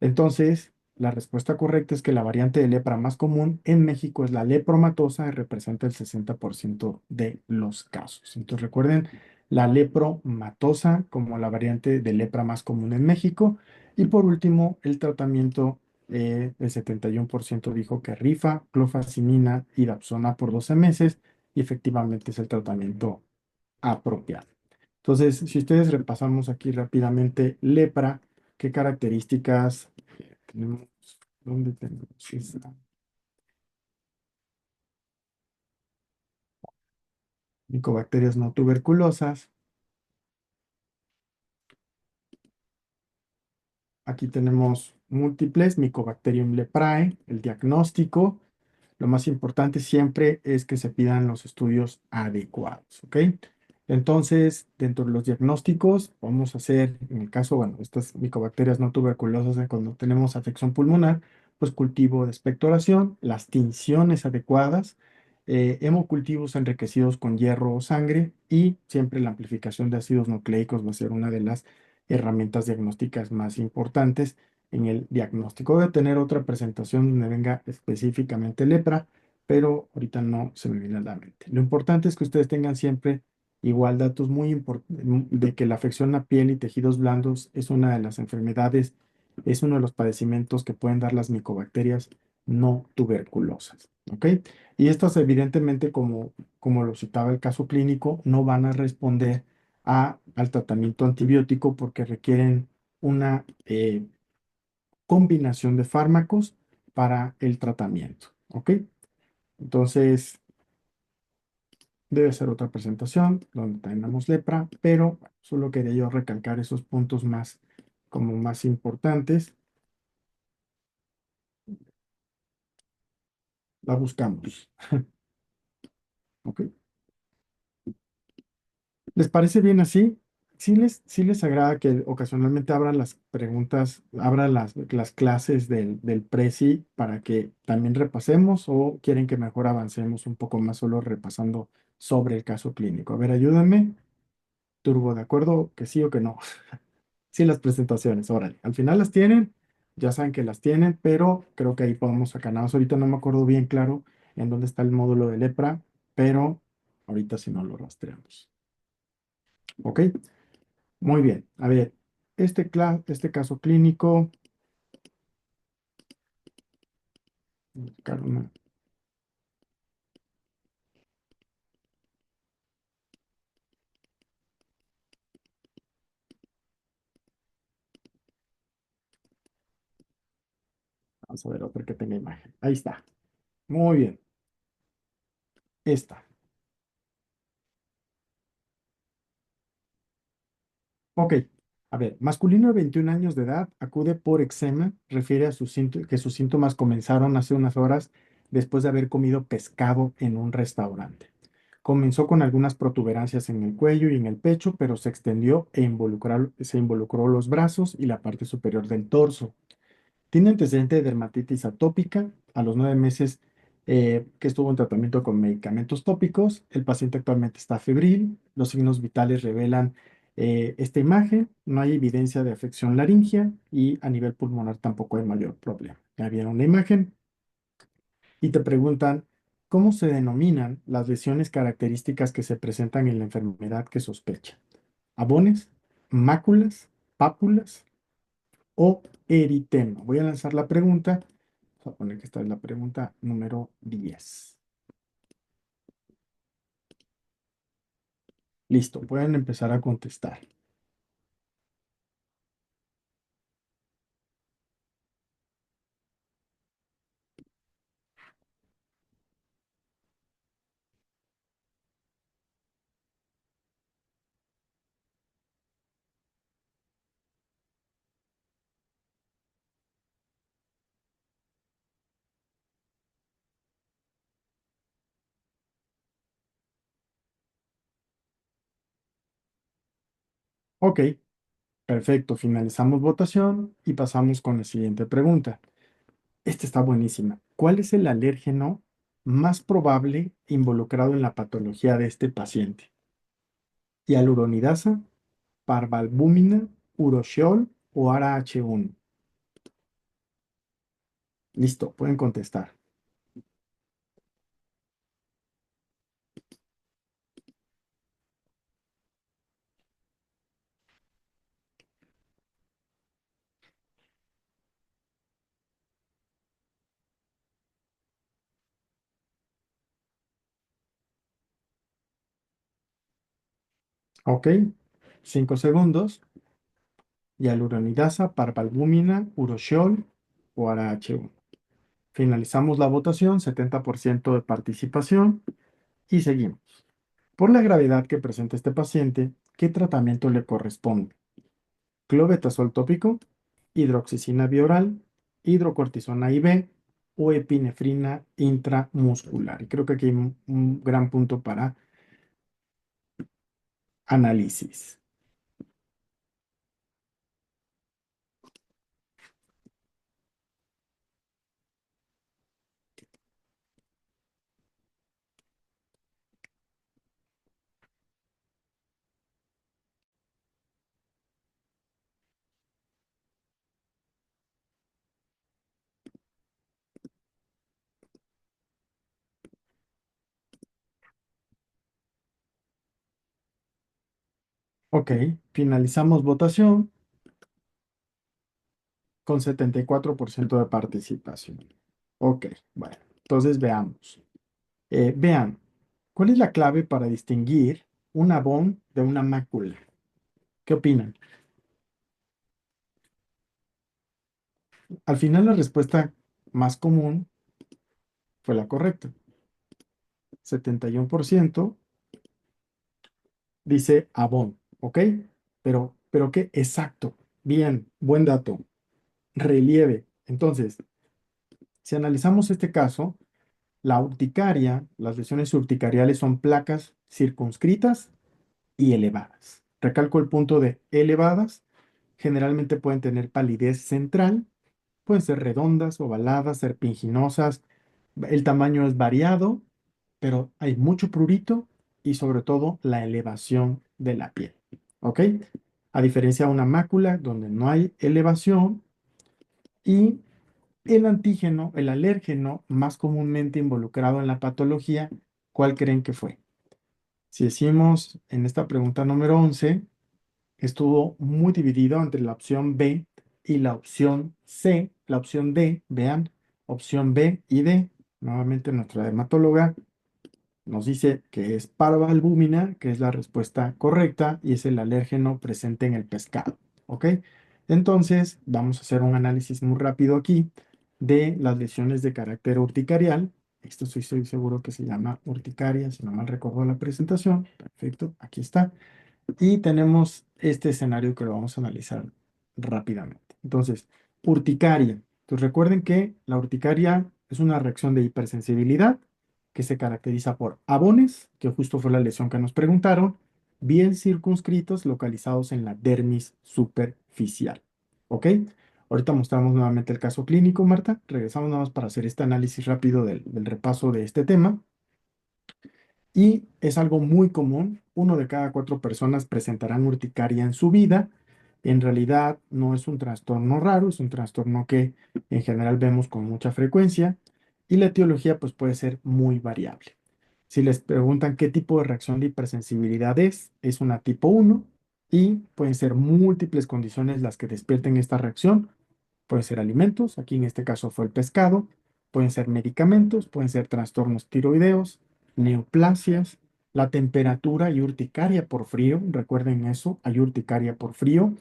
Entonces, la respuesta correcta es que la variante de lepra más común en México es la lepromatosa y representa el 60% de los casos. Entonces, recuerden, la lepromatosa como la variante de lepra más común en México. Y por último, el tratamiento, el 71% dijo que rifa, clofazimina y dapsona por 12 meses y efectivamente es el tratamiento apropiado. Entonces, si ustedes repasamos aquí rápidamente lepra, ¿qué características tenemos? ¿Dónde tenemos esa? Micobacterias no tuberculosas. Aquí tenemos múltiples, Mycobacterium leprae, el diagnóstico. Lo más importante siempre es que se pidan los estudios adecuados, ¿ok? Entonces, dentro de los diagnósticos, vamos a hacer, en el caso, bueno, estas micobacterias no tuberculosas, cuando tenemos afección pulmonar, pues cultivo de expectoración, las tinciones adecuadas, hemocultivos enriquecidos con hierro o sangre y siempre la amplificación de ácidos nucleicos va a ser una de las herramientas diagnósticas más importantes en el diagnóstico. Debe tener otra presentación donde venga específicamente lepra, pero ahorita no se me viene a la mente. Lo importante es que ustedes tengan siempre igual datos muy importantes de que la afección a piel y tejidos blandos es una de las enfermedades, es uno de los padecimientos que pueden dar las micobacterias no tuberculosas, ¿ok? Y estas evidentemente, como lo citaba el caso clínico, no van a responder al tratamiento antibiótico porque requieren una combinación de fármacos para el tratamiento, ¿ok? Entonces, debe ser otra presentación donde tengamos lepra, pero bueno, solo quería yo recalcar esos puntos más, como más importantes. La buscamos, ¿ok? ¿Les parece bien así? ¿Sí les agrada que ocasionalmente abra las preguntas, abra las clases del Prezi para que también repasemos o quieren que mejor avancemos un poco más solo repasando sobre el caso clínico? A ver, ayúdenme. Turbo, ¿de acuerdo? Que sí o que no. Sí, las presentaciones, órale. Al final las tienen, ya saben que las tienen, pero creo que ahí podemos sacar nada más. Ahorita no me acuerdo bien claro en dónde está el módulo de lepra, pero ahorita si no lo rastreamos. ¿Ok? Muy bien. A ver, este caso clínico, Carmen, vamos a ver otra que tenga imagen. Ahí está. Muy bien. Esta. Ok. A ver, masculino de 21 años de edad acude por eczema, refiere a que sus síntomas comenzaron hace unas horas después de haber comido pescado en un restaurante. Comenzó con algunas protuberancias en el cuello y en el pecho, pero se extendió se involucró los brazos y la parte superior del torso. Tiene antecedente de dermatitis atópica. A los 9 meses que estuvo en tratamiento con medicamentos tópicos, el paciente actualmente está febril. Los signos vitales revelan esta imagen. No hay evidencia de afección laringia y a nivel pulmonar tampoco hay mayor problema. Ya vieron la imagen y te preguntan cómo se denominan las lesiones características que se presentan en la enfermedad que sospecha. Abones, máculas, pápulas o eritema. Voy a lanzar la pregunta. Voy a poner que esta es la pregunta número 10. Listo, pueden empezar a contestar. Ok, perfecto. Finalizamos votación y pasamos con la siguiente pregunta. Esta está buenísima. ¿Cuál es el alérgeno más probable involucrado en la patología de este paciente? ¿Hialuronidasa, parvalbúmina, uroshiol o ARA-H1? Listo, pueden contestar. Ok, 5 segundos. Hialuronidasa, parvalbúmina, uroshiol o ARA-H1. Finalizamos la votación, 70% de participación y seguimos. Por la gravedad que presenta este paciente, ¿qué tratamiento le corresponde? Clobetasol tópico, hidroxicina bioral, hidrocortisona IV o epinefrina intramuscular. Y creo que aquí hay un gran punto para análisis. Ok, finalizamos votación con 74% de participación. Ok, bueno, entonces veamos. Vean, ¿cuál es la clave para distinguir un abón de una mácula? ¿Qué opinan? Al final la respuesta más común fue la correcta. 71% dice abón, ¿ok? Pero ¿qué? Exacto. Bien, buen dato. Relieve. Entonces, si analizamos este caso, la urticaria, las lesiones urticariales son placas circunscritas y elevadas. Recalco el punto de elevadas. Generalmente pueden tener palidez central, pueden ser redondas, ovaladas, serpiginosas. El tamaño es variado, pero hay mucho prurito y sobre todo la elevación de la piel. ¿Ok? A diferencia de una mácula donde no hay elevación y el antígeno, el alérgeno más comúnmente involucrado en la patología, ¿cuál creen que fue? Si decimos en esta pregunta número 11, estuvo muy dividido entre la opción B y la opción C, la opción D, vean, opción B y D. Nuevamente nuestra dermatóloga nos dice que es parvalbúmina, que es la respuesta correcta y es el alérgeno presente en el pescado. ¿Ok? Entonces, vamos a hacer un análisis muy rápido aquí de las lesiones de carácter urticarial. Esto sí estoy seguro que se llama urticaria, si no mal recuerdo la presentación. Perfecto, aquí está. Y tenemos este escenario que lo vamos a analizar rápidamente. Entonces, urticaria. Entonces, recuerden que la urticaria es una reacción de hipersensibilidad que se caracteriza por abones, que justo fue la lesión que nos preguntaron, bien circunscritos, localizados en la dermis superficial. ¿Ok? Ahorita mostramos nuevamente el caso clínico, Marta. Regresamos nada más para hacer este análisis rápido del repaso de este tema. Y es algo muy común. 1 de cada 4 personas presentarán urticaria en su vida. En realidad no es un trastorno raro, es un trastorno que en general vemos con mucha frecuencia y la etiología pues puede ser muy variable. Si les preguntan qué tipo de reacción de hipersensibilidad es una tipo 1 y pueden ser múltiples condiciones las que despierten esta reacción. Pueden ser alimentos, aquí en este caso fue el pescado, pueden ser medicamentos, pueden ser trastornos tiroideos, neoplasias, la temperatura y urticaria por frío, recuerden eso, hay urticaria por frío,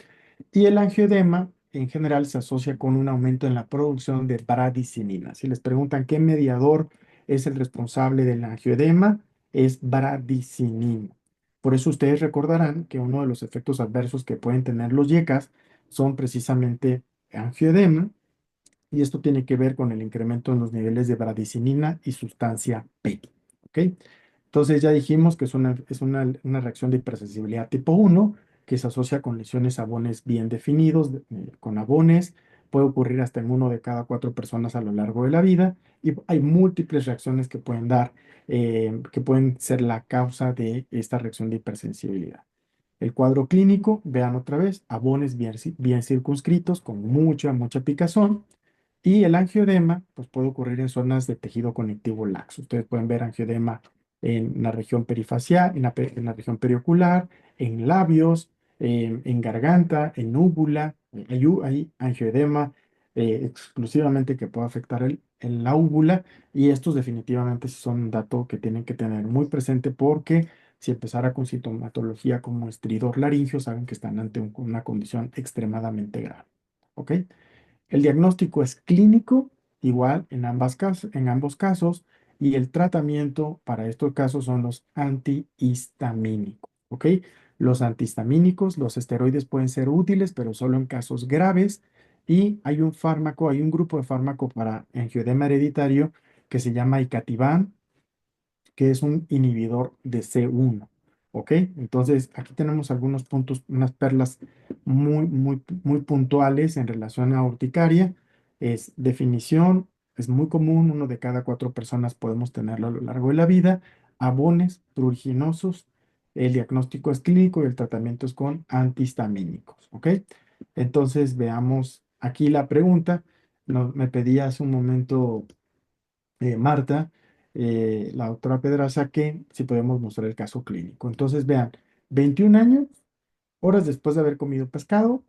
y el angioedema en general se asocia con un aumento en la producción de bradicinina. Si les preguntan qué mediador es el responsable del angioedema, es bradicinina. Por eso ustedes recordarán que uno de los efectos adversos que pueden tener los YECAS son precisamente angioedema, y esto tiene que ver con el incremento en los niveles de bradicinina y sustancia P. ¿Ok? Entonces ya dijimos que es una reacción de hipersensibilidad tipo 1 que se asocia con lesiones abones bien definidos, con abones, puede ocurrir hasta en 1 de cada 4 personas a lo largo de la vida y hay múltiples reacciones que pueden dar, que pueden ser la causa de esta reacción de hipersensibilidad. El cuadro clínico, vean otra vez, abones bien circunscritos con mucha picazón. Y el angioedema, pues puede ocurrir en zonas de tejido conectivo laxo. Ustedes pueden ver angioedema en la región perifacial, en la región periocular, en labios, en garganta, en úvula. Hay angioedema exclusivamente que puede afectar la úvula y estos definitivamente sí son un dato que tienen que tener muy presente porque Si empezara con sintomatología como estridor laringio, saben que están ante una condición extremadamente grave. ¿Ok? El diagnóstico es clínico, igual en ambos casos, y el tratamiento para estos casos son los antihistamínicos, ¿ok? Los antihistamínicos, los esteroides pueden ser útiles, pero solo en casos graves, y hay un fármaco, hay un grupo de fármaco para angioedema hereditario que se llama icatibant, que es un inhibidor de C1. ¿Ok? Entonces, aquí tenemos algunos puntos, unas perlas muy puntuales en relación a urticaria. Es definición, es muy común, uno de cada cuatro personas podemos tenerlo a lo largo de la vida. Abones pruriginosos, el diagnóstico es clínico y el tratamiento es con antihistamínicos. ¿Ok? Entonces, veamos aquí la pregunta. Me pedía hace un momento Marta, la doctora Pedraza, que si podemos mostrar el caso clínico. Entonces, vean, 21 años, horas después de haber comido pescado,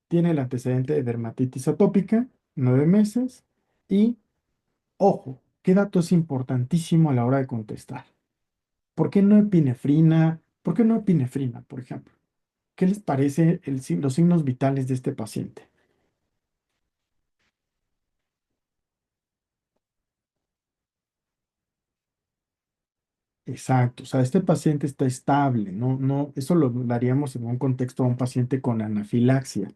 tiene el antecedente de dermatitis atópica, 9 meses, y, ojo, ¿qué dato es importantísimo a la hora de contestar? ¿Por qué no epinefrina? ¿Por qué no epinefrina, por ejemplo? ¿Qué les parece los signos vitales de este paciente? Exacto, o sea, este paciente está estable, eso lo daríamos en un contexto a un paciente con anafilaxia.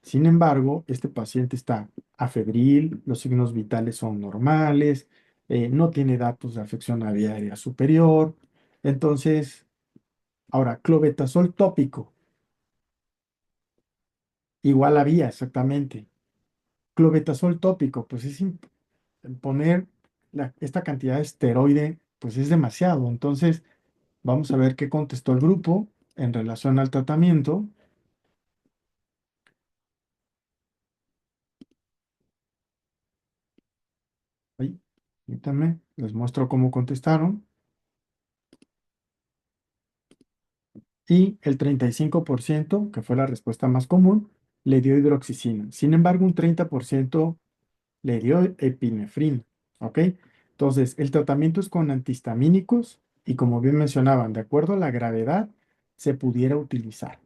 Sin embargo, este paciente está afebril, los signos vitales son normales, no tiene datos de afección a vía aérea superior. Entonces, ahora, clobetasol tópico, igual había exactamente. Clobetasol tópico, pues poner esta cantidad de esteroide, pues es demasiado. Entonces, vamos a ver qué contestó el grupo en relación al tratamiento. Ahí, permítanme, les muestro cómo contestaron. Y el 35%, que fue la respuesta más común, le dio hidroxicina. Sin embargo, un 30% le dio epinefrina. ¿Ok? Entonces, el tratamiento es con antihistamínicos y como bien mencionaban, de acuerdo a la gravedad, se pudiera utilizar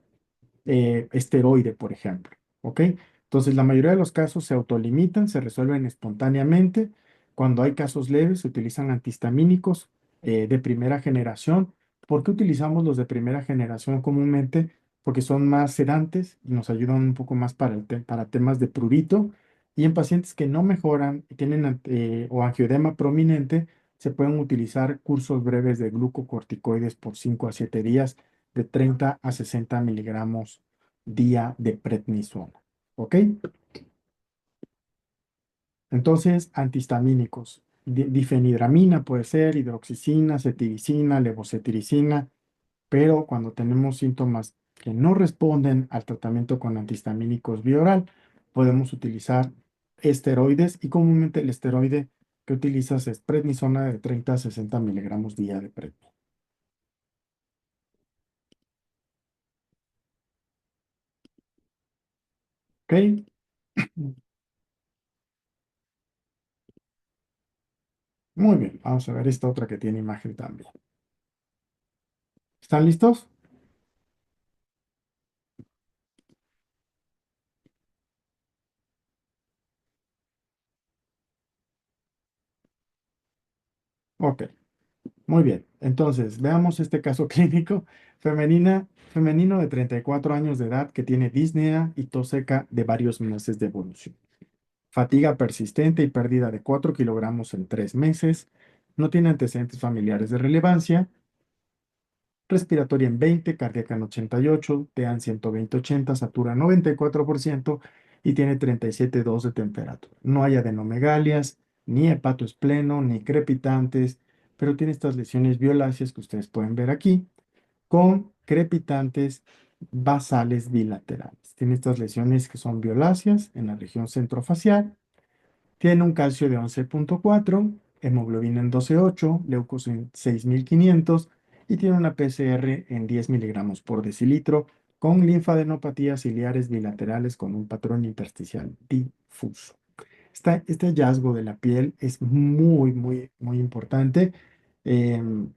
esteroide, por ejemplo. ¿Ok? Entonces, la mayoría de los casos se autolimitan, se resuelven espontáneamente. Cuando hay casos leves, se utilizan antihistamínicos de primera generación. ¿Por qué utilizamos los de primera generación comúnmente? Porque son más sedantes y nos ayudan un poco más para temas de prurito. Y en pacientes que no mejoran y tienen o angioedema prominente, se pueden utilizar cursos breves de glucocorticoides por 5 a 7 días de 30 a 60 miligramos día de prednisona. ¿Ok? Entonces, antihistamínicos. Difenhidramina puede ser, hidroxicina, cetiricina, levocetiricina, pero cuando tenemos síntomas que no responden al tratamiento con antihistamínicos vía oral, podemos utilizar esteroides y comúnmente el esteroide que utilizas es prednisona de 30 a 60 miligramos día de prednisona. ¿Ok? Muy bien, vamos a ver esta otra que tiene imagen también. ¿Están listos? Ok, muy bien. Entonces, veamos este caso clínico. Femenino de 34 años de edad que tiene disnea y tos seca de varios meses de evolución. Fatiga persistente y pérdida de 4 kilogramos en 3 meses. No tiene antecedentes familiares de relevancia. Respiratoria en 20, cardíaca en 88, TEA en 120/80, satura 94% y tiene 37,2 de temperatura. No hay adenomegalias, ni hepatoespleno, ni crepitantes, pero tiene estas lesiones violáceas que ustedes pueden ver aquí, con crepitantes basales bilaterales. Tiene estas lesiones que son violáceas en la región centrofacial. Tiene un calcio de 11,4, hemoglobina en 12,8, leucos en 6,500 y tiene una PCR en 10 miligramos por decilitro con linfadenopatías ciliares bilaterales con un patrón intersticial difuso. Este hallazgo de la piel es muy importante. em,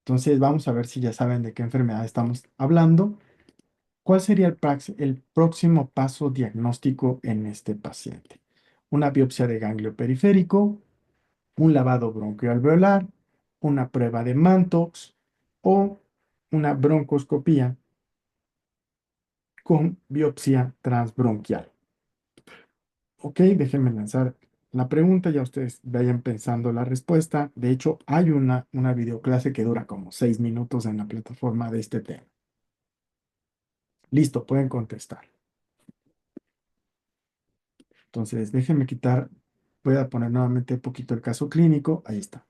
Entonces, vamos a ver si ya saben de qué enfermedad estamos hablando. ¿Cuál sería el próximo paso diagnóstico en este paciente? Una biopsia de ganglio periférico, un lavado bronquialveolar, una prueba de Mantox o una broncoscopía con biopsia transbronquial. Ok, déjenme lanzar la pregunta, ya ustedes vayan pensando la respuesta. De hecho, hay una videoclase que dura como 6 minutos en la plataforma de este tema. Listo, pueden contestar. Entonces, déjenme quitar, voy a poner nuevamente un poquito el caso clínico. Ahí está.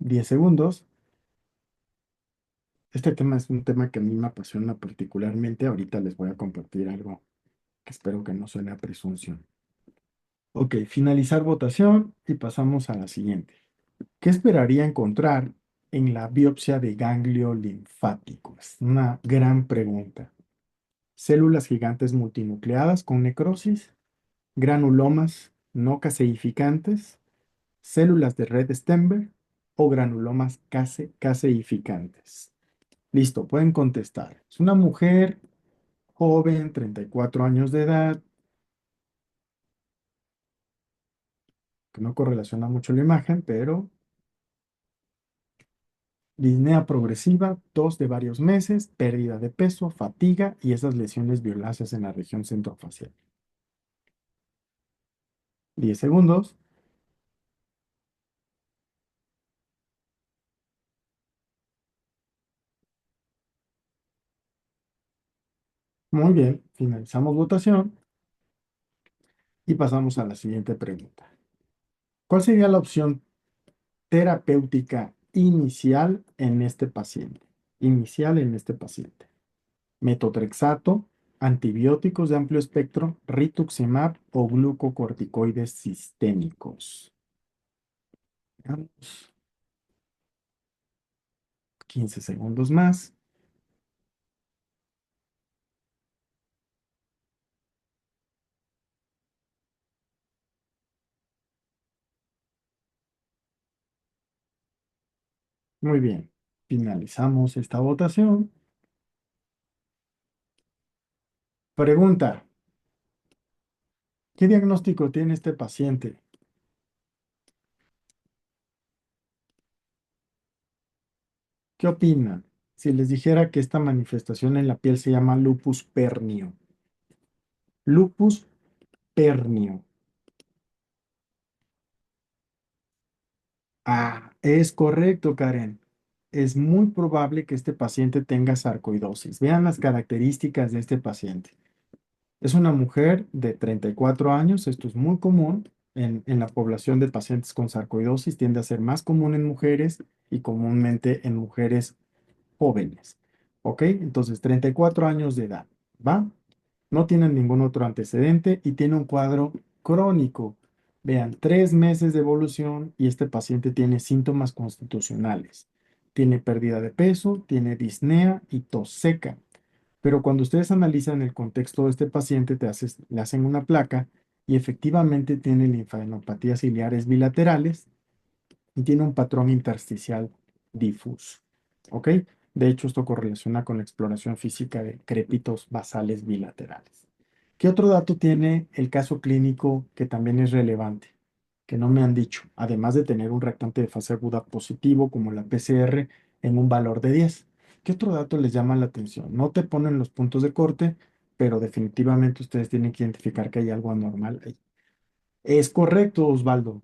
10 segundos. Este tema es un tema que a mí me apasiona particularmente. Ahorita les voy a compartir algo que espero que no suene a presunción. Ok, finalizar votación y pasamos a la siguiente. ¿Qué esperaría encontrar en la biopsia de ganglio linfático? Es una gran pregunta. Células gigantes multinucleadas con necrosis, granulomas no caseificantes, células de red Stenberg o granulomas caseificantes. Listo, pueden contestar. Es una mujer joven, 34 años de edad, que no correlaciona mucho la imagen, pero disnea progresiva, tos de varios meses, pérdida de peso, fatiga y esas lesiones violáceas en la región centrofacial. 10 segundos. Muy bien, finalizamos votación y pasamos a la siguiente pregunta. ¿Cuál sería la opción terapéutica inicial en este paciente? Inicial en este paciente. Metotrexato, antibióticos de amplio espectro, rituximab o glucocorticoides sistémicos. Veamos, 15 segundos más. Muy bien, finalizamos esta votación. Pregunta, ¿qué diagnóstico tiene este paciente? ¿Qué opinan si les dijera que esta manifestación en la piel se llama lupus pernio? Lupus pernio. Ah, es correcto, Karen. Es muy probable que este paciente tenga sarcoidosis. Vean las características de este paciente. Es una mujer de 34 años. Esto es muy común en la población de pacientes con sarcoidosis. Tiende a ser más común en mujeres y comúnmente en mujeres jóvenes. ¿Ok? Entonces, 34 años de edad. ¿Va? No tienen ningún otro antecedente y tiene un cuadro crónico. Vean, 3 meses de evolución y este paciente tiene síntomas constitucionales. Tiene pérdida de peso, tiene disnea y tos seca. Pero cuando ustedes analizan el contexto de este paciente, le hacen una placa y efectivamente tiene linfadenopatías ciliares bilaterales y tiene un patrón intersticial difuso. ¿Ok? De hecho, esto correlaciona con la exploración física de crépitos basales bilaterales. ¿Qué otro dato tiene el caso clínico que también es relevante? Que no me han dicho, además de tener un reactante de fase aguda positivo como la PCR en un valor de 10. ¿Qué otro dato les llama la atención? No te ponen los puntos de corte, pero definitivamente ustedes tienen que identificar que hay algo anormal ahí. Es correcto, Osvaldo,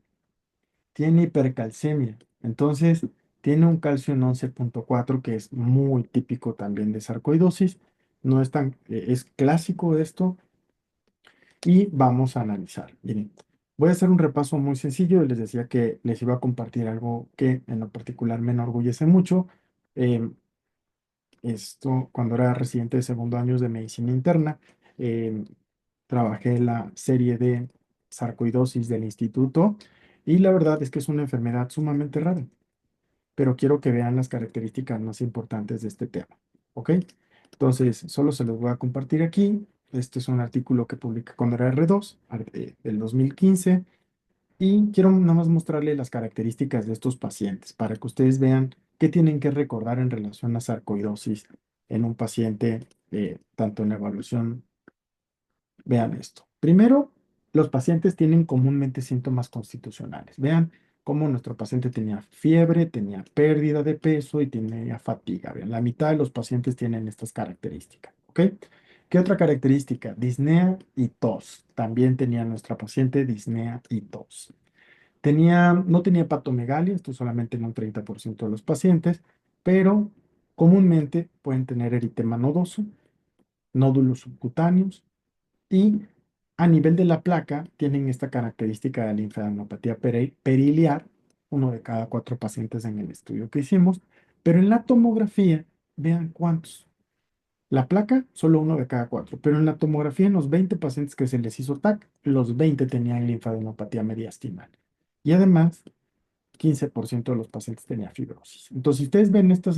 tiene hipercalcemia. Entonces, tiene un calcio en 11,4 que es muy típico también de sarcoidosis. No es tan, es clásico esto y vamos a analizar. Miren, voy a hacer un repaso muy sencillo. Les decía que les iba a compartir algo que en lo particular me enorgullece mucho. Em, Esto, cuando era residente de segundo año de medicina interna, trabajé en la serie de sarcoidosis del instituto y la verdad es que es una enfermedad sumamente rara, pero quiero que vean las características más importantes de este tema. ¿ok? Entonces, solo se los voy a compartir aquí. Este es un artículo que publiqué cuando era R2, del 2015, y quiero nada más mostrarle las características de estos pacientes para que ustedes vean qué tienen que recordar en relación a sarcoidosis en un paciente, tanto en evaluación. Vean esto. Primero, los pacientes tienen comúnmente síntomas constitucionales. Vean cómo nuestro paciente tenía fiebre, tenía pérdida de peso y tenía fatiga. Vean, la mitad de los pacientes tienen estas características. ¿Ok? ¿Qué otra característica? Disnea y tos. También tenía nuestra paciente disnea y tos. No tenía hepatomegalia, esto solamente en un 30% de los pacientes, pero comúnmente pueden tener eritema nodoso, nódulos subcutáneos, y a nivel de la placa tienen esta característica de linfadenopatía periliar, uno de cada 4 pacientes en el estudio que hicimos, pero en la tomografía, vean cuántos. La placa, solo uno de cada 4, pero en la tomografía, en los 20 pacientes que se les hizo TAC, los 20 tenían linfadenopatía mediastinal. Y además, 15% de los pacientes tenía fibrosis. Entonces, si ustedes ven estos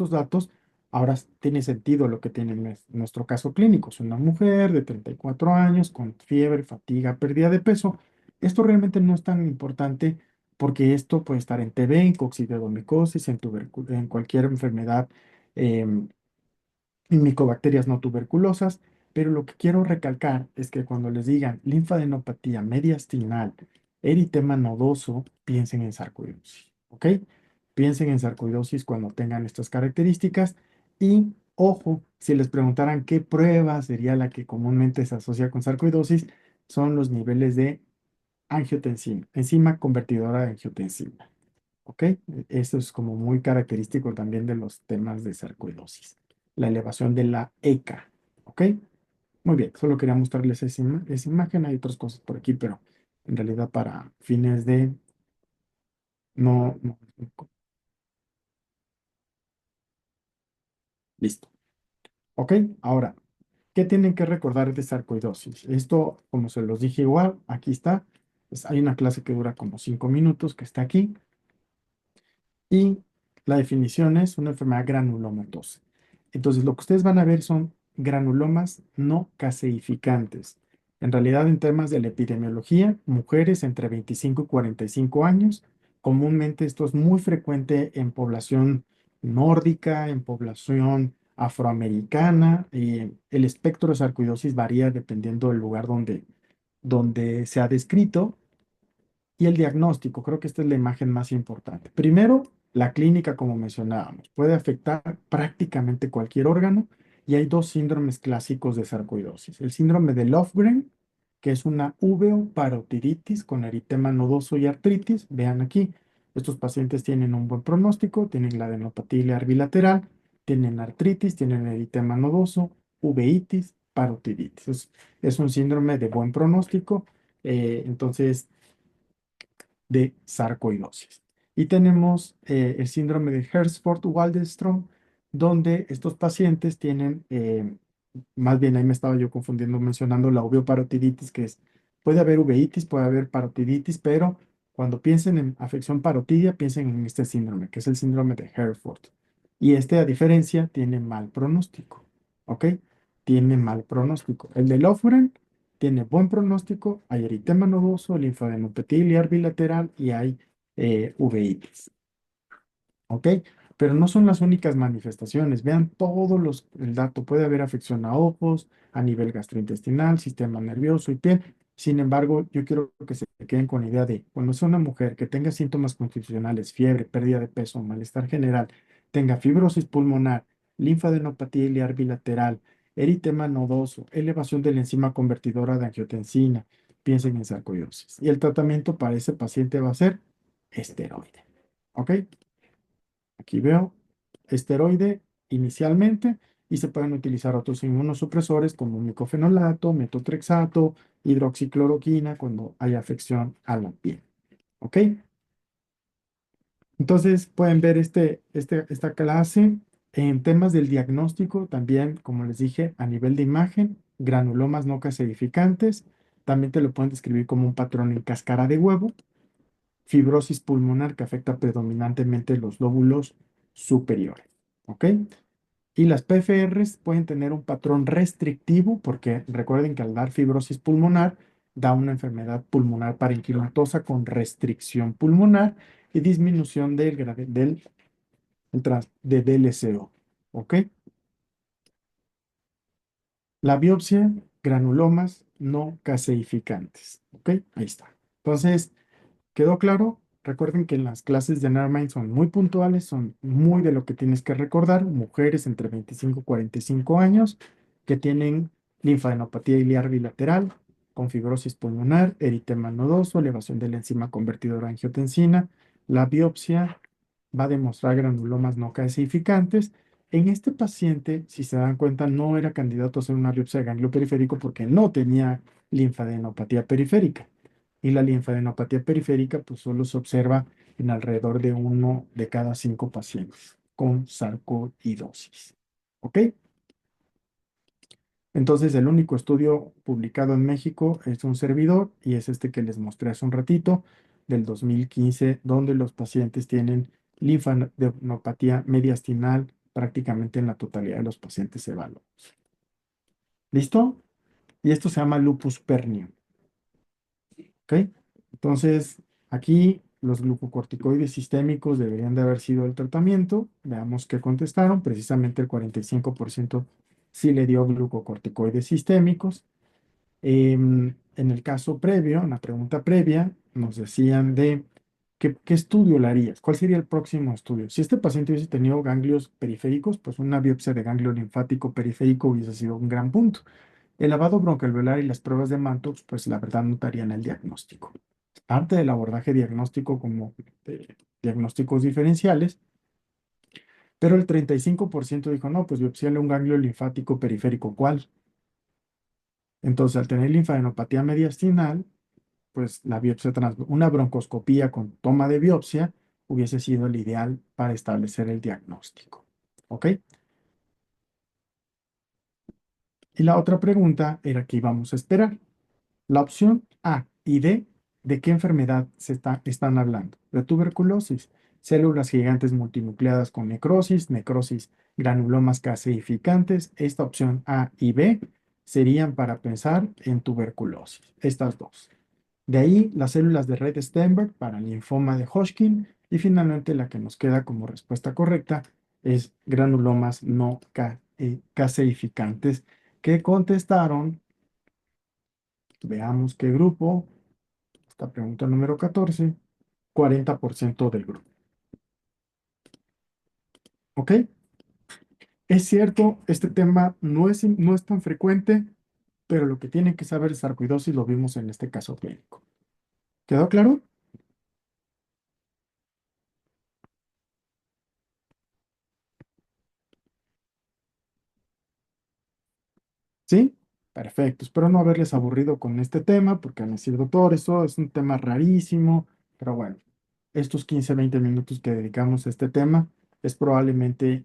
datos, ahora tiene sentido lo que tiene nuestro caso clínico. Es una mujer de 34 años con fiebre, fatiga, pérdida de peso. Esto realmente no es tan importante porque esto puede estar en TB, en coccidioidomycosis, en cualquier enfermedad, em, y micobacterias no tuberculosas, pero lo que quiero recalcar es que cuando les digan linfadenopatía mediastinal, eritema nodoso, piensen en sarcoidosis, ¿ok? Piensen en sarcoidosis cuando tengan estas características y, ojo, si les preguntaran qué prueba sería la que comúnmente se asocia con sarcoidosis, son los niveles de angiotensina, enzima convertidora de angiotensina. ¿Ok? Esto es como muy característico también de los temas de sarcoidosis. La elevación de la ECA. ¿Ok? Muy bien, solo quería mostrarles esa imagen. Hay otras cosas por aquí, pero en realidad para fines de... No, no. Listo. ¿Ok? Ahora, ¿qué tienen que recordar de sarcoidosis? Esto, como se los dije igual, aquí está. Hay una clase que dura como 5 minutos que está aquí. Y la definición es una enfermedad granulomatosa. Entonces, lo que ustedes van a ver son granulomas no caseificantes. En realidad, en temas de la epidemiología, mujeres entre 25 y 45 años, comúnmente esto es muy frecuente en población nórdica, en población afroamericana. El espectro de sarcoidosis varía dependiendo del lugar donde se ha descrito, y el diagnóstico, creo que esta es la imagen más importante. Primero, la clínica, como mencionábamos, puede afectar prácticamente cualquier órgano y hay 2 síndromes clásicos de sarcoidosis. El síndrome de Lofgren, que es una uveoparotiditis con eritema nodoso y artritis. Vean aquí, estos pacientes tienen un buen pronóstico, tienen la adenopatía ileal bilateral, tienen artritis, tienen eritema nodoso, uveitis, parotiditis. Es un síndrome de buen pronóstico. Entonces, de sarcoidosis. Y tenemos el síndrome de Hertzsprung-Waldenström, donde estos pacientes tienen, más bien ahí me estaba yo confundiendo mencionando la uveoparotiditis, puede haber uveitis, puede haber parotiditis, pero cuando piensen en afección parotidia, piensen en este síndrome, que es el síndrome de Herford. Y este, a diferencia, tiene mal pronóstico, ¿ok? Tiene mal pronóstico. El de Lofgren tiene buen pronóstico, hay eritema nodoso, linfadenopatía ileal bilateral y hay uveitis. ¿Ok? Pero no son las únicas manifestaciones. Vean el dato. Puede haber afección a ojos, a nivel gastrointestinal, sistema nervioso y piel. Sin embargo, yo quiero que se queden con la idea de cuando sea una mujer que tenga síntomas constitucionales, fiebre, pérdida de peso, malestar general, tenga fibrosis pulmonar, linfadenopatía ileal bilateral, eritema nodoso, elevación de la enzima convertidora de angiotensina, piensen en sarcoidosis. Y el tratamiento para ese paciente va a ser esteroide. ¿Ok? Aquí veo esteroide inicialmente y se pueden utilizar otros inmunosupresores como micofenolato, metotrexato, hidroxicloroquina cuando hay afección a la piel. ¿Ok? Entonces pueden ver esta clase en temas del diagnóstico también, como les dije, a nivel de imagen, granulomas no caseificantes. También te lo pueden describir como un patrón en cáscara de huevo, fibrosis pulmonar que afecta predominantemente los lóbulos superiores. ¿Ok? Y las PFRs pueden tener un patrón restrictivo porque recuerden que al dar fibrosis pulmonar da una enfermedad pulmonar parenquimatosa con restricción pulmonar y disminución de DLCO. ¿Ok? La biopsia, granulomas no caseificantes. ¿Ok? Ahí está. Entonces, ¿quedó claro? Recuerden que las clases de Nervemind son muy puntuales, son muy de lo que tienes que recordar. Mujeres entre 25 y 45 años que tienen linfadenopatía iliar bilateral, con fibrosis pulmonar, eritema nodoso, elevación de la enzima convertidora a angiotensina. La biopsia va a demostrar granulomas no calcificantes. En este paciente, si se dan cuenta, no era candidato a hacer una biopsia de ganglio periférico porque no tenía linfadenopatía periférica. Y la linfadenopatía periférica, pues solo se observa en alrededor de 1 de cada 5 pacientes con sarcoidosis. ¿Ok? Entonces, el único estudio publicado en México es un servidor y es este que les mostré hace un ratito, del 2015, donde los pacientes tienen linfadenopatía mediastinal prácticamente en la totalidad de los pacientes evaluados. ¿Listo? Y esto se llama lupus pernio. ¿Ok? Entonces, aquí los glucocorticoides sistémicos deberían de haber sido el tratamiento. Veamos qué contestaron. Precisamente el 45% sí le dio glucocorticoides sistémicos. En el caso previo, en la pregunta previa, nos decían de qué estudio le harías, cuál sería el próximo estudio. Si este paciente hubiese tenido ganglios periféricos, pues una biopsia de ganglio linfático periférico hubiese sido un gran punto. El lavado broncoalveolar y las pruebas de Mantoux, pues la verdad no darían el diagnóstico. Parte del abordaje diagnóstico como diagnósticos diferenciales, pero el 35% dijo, no, pues biopsiale un ganglio linfático periférico, ¿cuál? Entonces, al tener linfadenopatía mediastinal, pues la una broncoscopía con toma de biopsia hubiese sido el ideal para establecer el diagnóstico. ¿Ok? Y la otra pregunta era qué íbamos a esperar. La opción A y D, ¿de qué enfermedad están hablando? De tuberculosis, células gigantes multinucleadas con necrosis, necrosis, granulomas caseificantes. Esta opción A y B serían para pensar en tuberculosis, estas dos. De ahí las células de Red Sternberg para linfoma de Hodgkin y finalmente la que nos queda como respuesta correcta es granulomas no caseificantes que contestaron. Veamos qué grupo. Esta pregunta número 14, 40% del grupo. ¿Ok? Es cierto, este tema no es tan frecuente, pero lo que tienen que saber es sarcoidosis lo vimos en este caso clínico. ¿Quedó claro? ¿Sí? Perfecto. Espero no haberles aburrido con este tema, porque van a decir, doctor, eso es un tema rarísimo, pero bueno, estos 15, 20 minutos que dedicamos a este tema es probablemente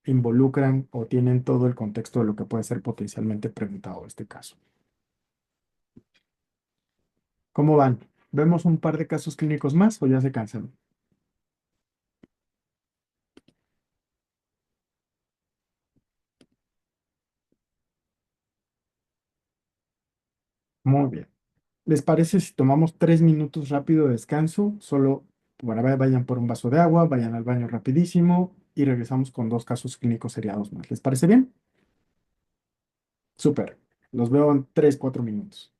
involucran o tienen todo el contexto de lo que puede ser potencialmente preguntado en este caso. ¿Cómo van? ¿Vemos un par de casos clínicos más o ya se cansan? Muy bien. ¿Les parece si tomamos 3 minutos rápido de descanso? Solo, bueno, vayan por un vaso de agua, vayan al baño rapidísimo y regresamos con 2 casos clínicos seriados más. ¿Les parece bien? Súper. Los veo en 3, 4 minutos.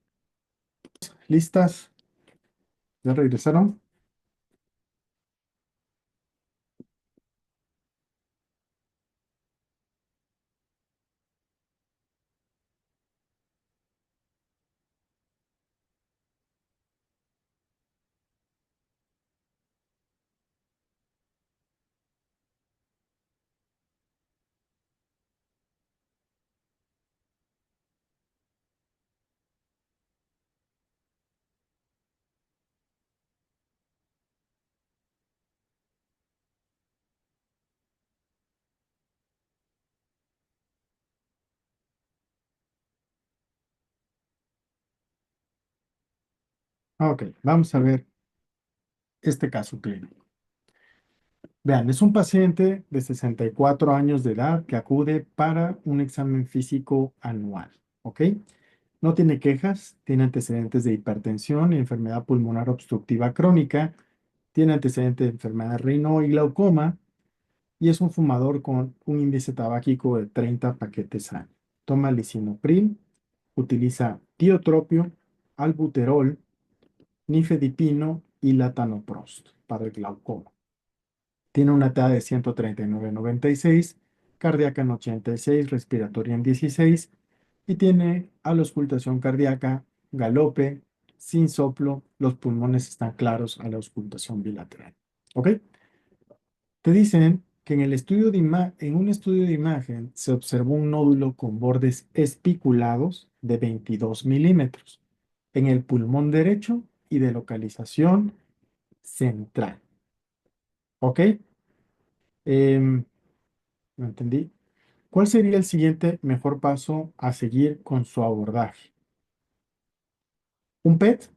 ¿Listas? ¿Ya regresaron? Ok, vamos a ver este caso clínico. Vean, es un paciente de 64 años de edad que acude para un examen físico anual, ¿ok? No tiene quejas, tiene antecedentes de hipertensión y enfermedad pulmonar obstructiva crónica, tiene antecedentes de enfermedad renal y glaucoma y es un fumador con un índice tabáquico de 30 paquetes año. Toma lisinopril, utiliza tiotropio, albuterol, nifedipino y latanoprost para el glaucoma. Tiene una TA de 139,96, cardíaca en 86, respiratoria en 16 y tiene aloauscultación cardíaca, galope, sin soplo, los pulmones están claros a la auscultación bilateral. ¿Ok? Te dicen que en un estudio de imagen se observó un nódulo con bordes espiculados de 22 milímetros en el pulmón derecho y de localización central. ¿Ok? Em, ¿No entendí? ¿Cuál sería el siguiente mejor paso a seguir con su abordaje? ¿Un PET,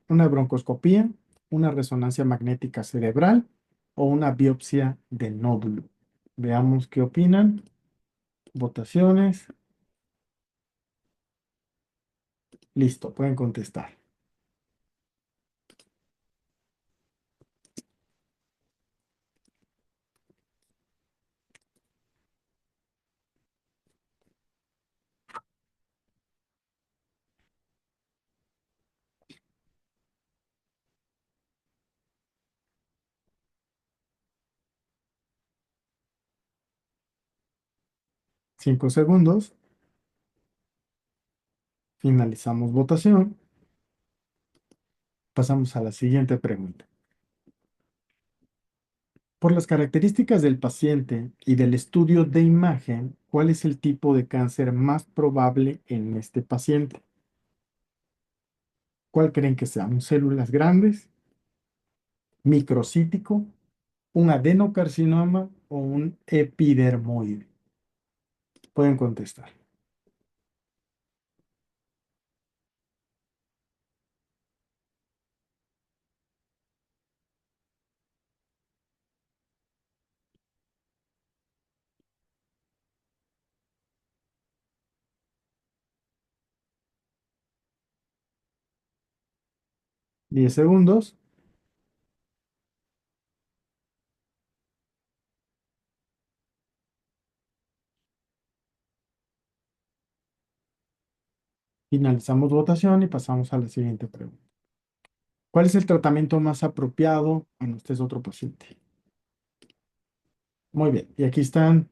una broncoscopía, una resonancia magnética cerebral o una biopsia de nódulo? Veamos qué opinan. Votaciones. Listo, pueden contestar. 5 segundos. Finalizamos votación. Pasamos a la siguiente pregunta. Por las características del paciente y del estudio de imagen, ¿cuál es el tipo de cáncer más probable en este paciente? ¿Cuál creen que sea? ¿Un células grandes, microcítico, un adenocarcinoma o un epidermoide? Pueden contestar. 10 segundos. Finalizamos votación y pasamos a la siguiente pregunta. ¿Cuál es el tratamiento más apropiado? Bueno, este es otro paciente. Muy bien, y aquí están.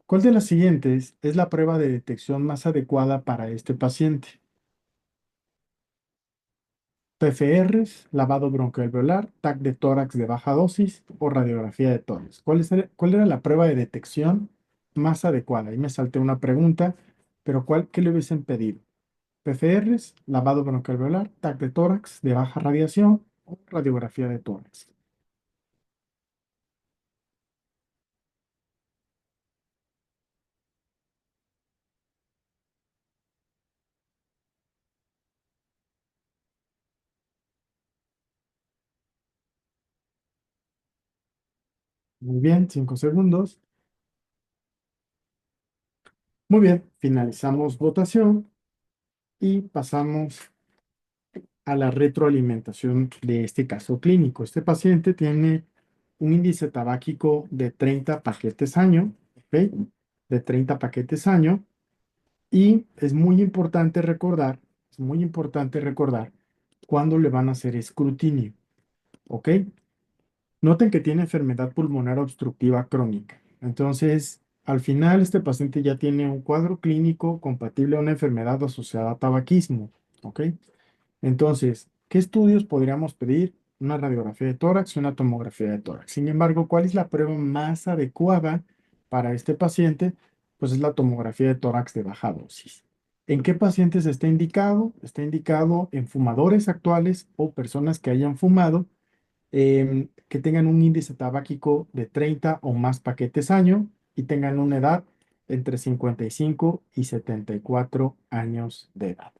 ¿Cuál de las siguientes es la prueba de detección más adecuada para este paciente? PFRs, lavado broncoalveolar, TAC de tórax de baja dosis o radiografía de tórax. ¿Cuál era la prueba de detección más adecuada? Ahí me salté una pregunta, pero ¿qué le hubiesen pedido? PFRs, lavado broncoalveolar, TAC de tórax de baja radiación o radiografía de tórax. Muy bien, 5 segundos. Muy bien, finalizamos votación y pasamos a la retroalimentación de este caso clínico. Este paciente tiene un índice tabáquico de 30 paquetes año, ¿ok? De 30 paquetes año. Y es muy importante recordar cuándo le van a hacer escrutinio, ¿ok? Noten que tiene enfermedad pulmonar obstructiva crónica. Entonces, al final, este paciente ya tiene un cuadro clínico compatible a una enfermedad asociada a tabaquismo, ¿ok? Entonces, ¿qué estudios podríamos pedir? Una radiografía de tórax y una tomografía de tórax. Sin embargo, ¿cuál es la prueba más adecuada para este paciente? Pues es la tomografía de tórax de baja dosis. ¿En qué pacientes está indicado? Está indicado en fumadores actuales o personas que hayan fumado, que tengan un índice tabáquico de 30 o más paquetes año y tengan una edad entre 55 y 74 años de edad.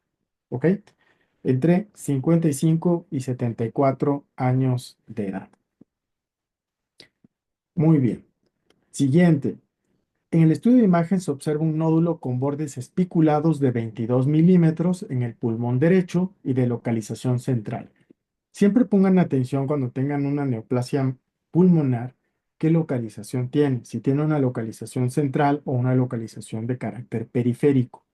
¿Ok? Entre 55 y 74 años de edad. Muy bien. Siguiente. En el estudio de imagen se observa un nódulo con bordes espiculados de 22 milímetros en el pulmón derecho y de localización central. Siempre pongan atención cuando tengan una neoplasia pulmonar, qué localización tiene, si tiene una localización central o una localización de carácter periférico.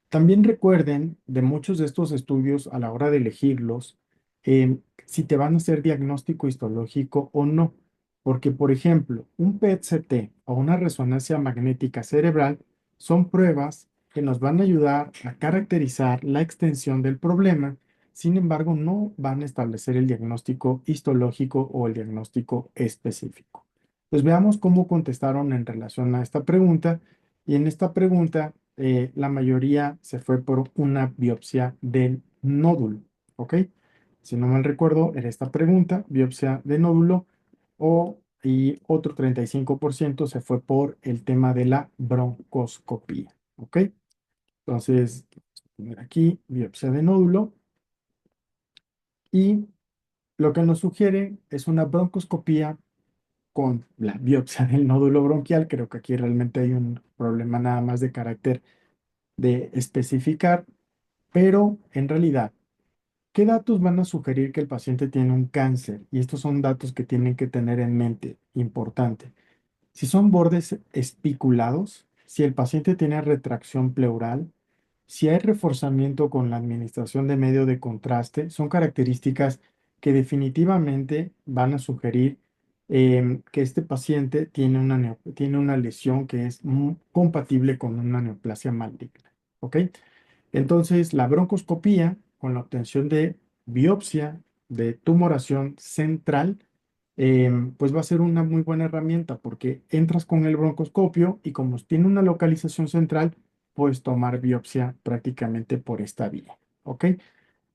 También recuerden de muchos de estos estudios a la hora de elegirlos, si te van a hacer diagnóstico histológico o no. Porque, por ejemplo, un PET-CT o una resonancia magnética cerebral son pruebas que nos van a ayudar a caracterizar la extensión del problema. Sin embargo, no van a establecer el diagnóstico histológico o el diagnóstico específico. Pues veamos cómo contestaron en relación a esta pregunta. Y en esta pregunta, la mayoría se fue por una biopsia del nódulo, ¿ok? Si no mal recuerdo, era esta pregunta, biopsia de nódulo, y otro 35% se fue por el tema de la broncoscopía, ¿ok? Entonces, vamos a poner aquí biopsia de nódulo y lo que nos sugiere es una broncoscopía con la biopsia del nódulo bronquial. Creo que aquí realmente hay un problema nada más de carácter de especificar, pero en realidad, ¿qué datos van a sugerir que el paciente tiene un cáncer? Y estos son datos que tienen que tener en mente, importante. Si son bordes espiculados, si el paciente tiene retracción pleural, si hay reforzamiento con la administración de medio de contraste, son características que definitivamente van a sugerir que este paciente tiene una lesión que es compatible con una neoplasia maligna. ¿Ok? Entonces, la broncoscopía, con la obtención de biopsia de tumoración central, pues va a ser una muy buena herramienta porque entras con el broncoscopio y como tiene una localización central, puedes tomar biopsia prácticamente por esta vía. ¿Ok?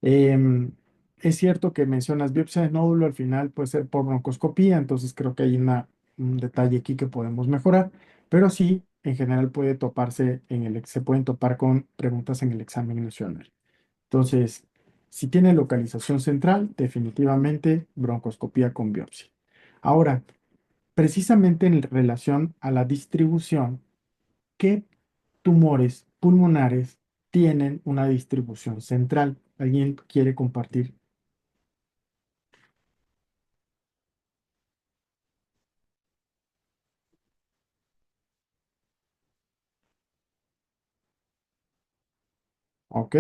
Em, es cierto que mencionas biopsia de nódulo, al final puede ser por broncoscopía, entonces creo que hay un detalle aquí que podemos mejorar, pero sí, en general puede toparse se pueden topar con preguntas en el examen nacional. Entonces, si tiene localización central, definitivamente broncoscopía con biopsia. Ahora, precisamente en relación a la distribución, ¿qué tumores pulmonares tienen una distribución central? ¿Alguien quiere compartir? Ok,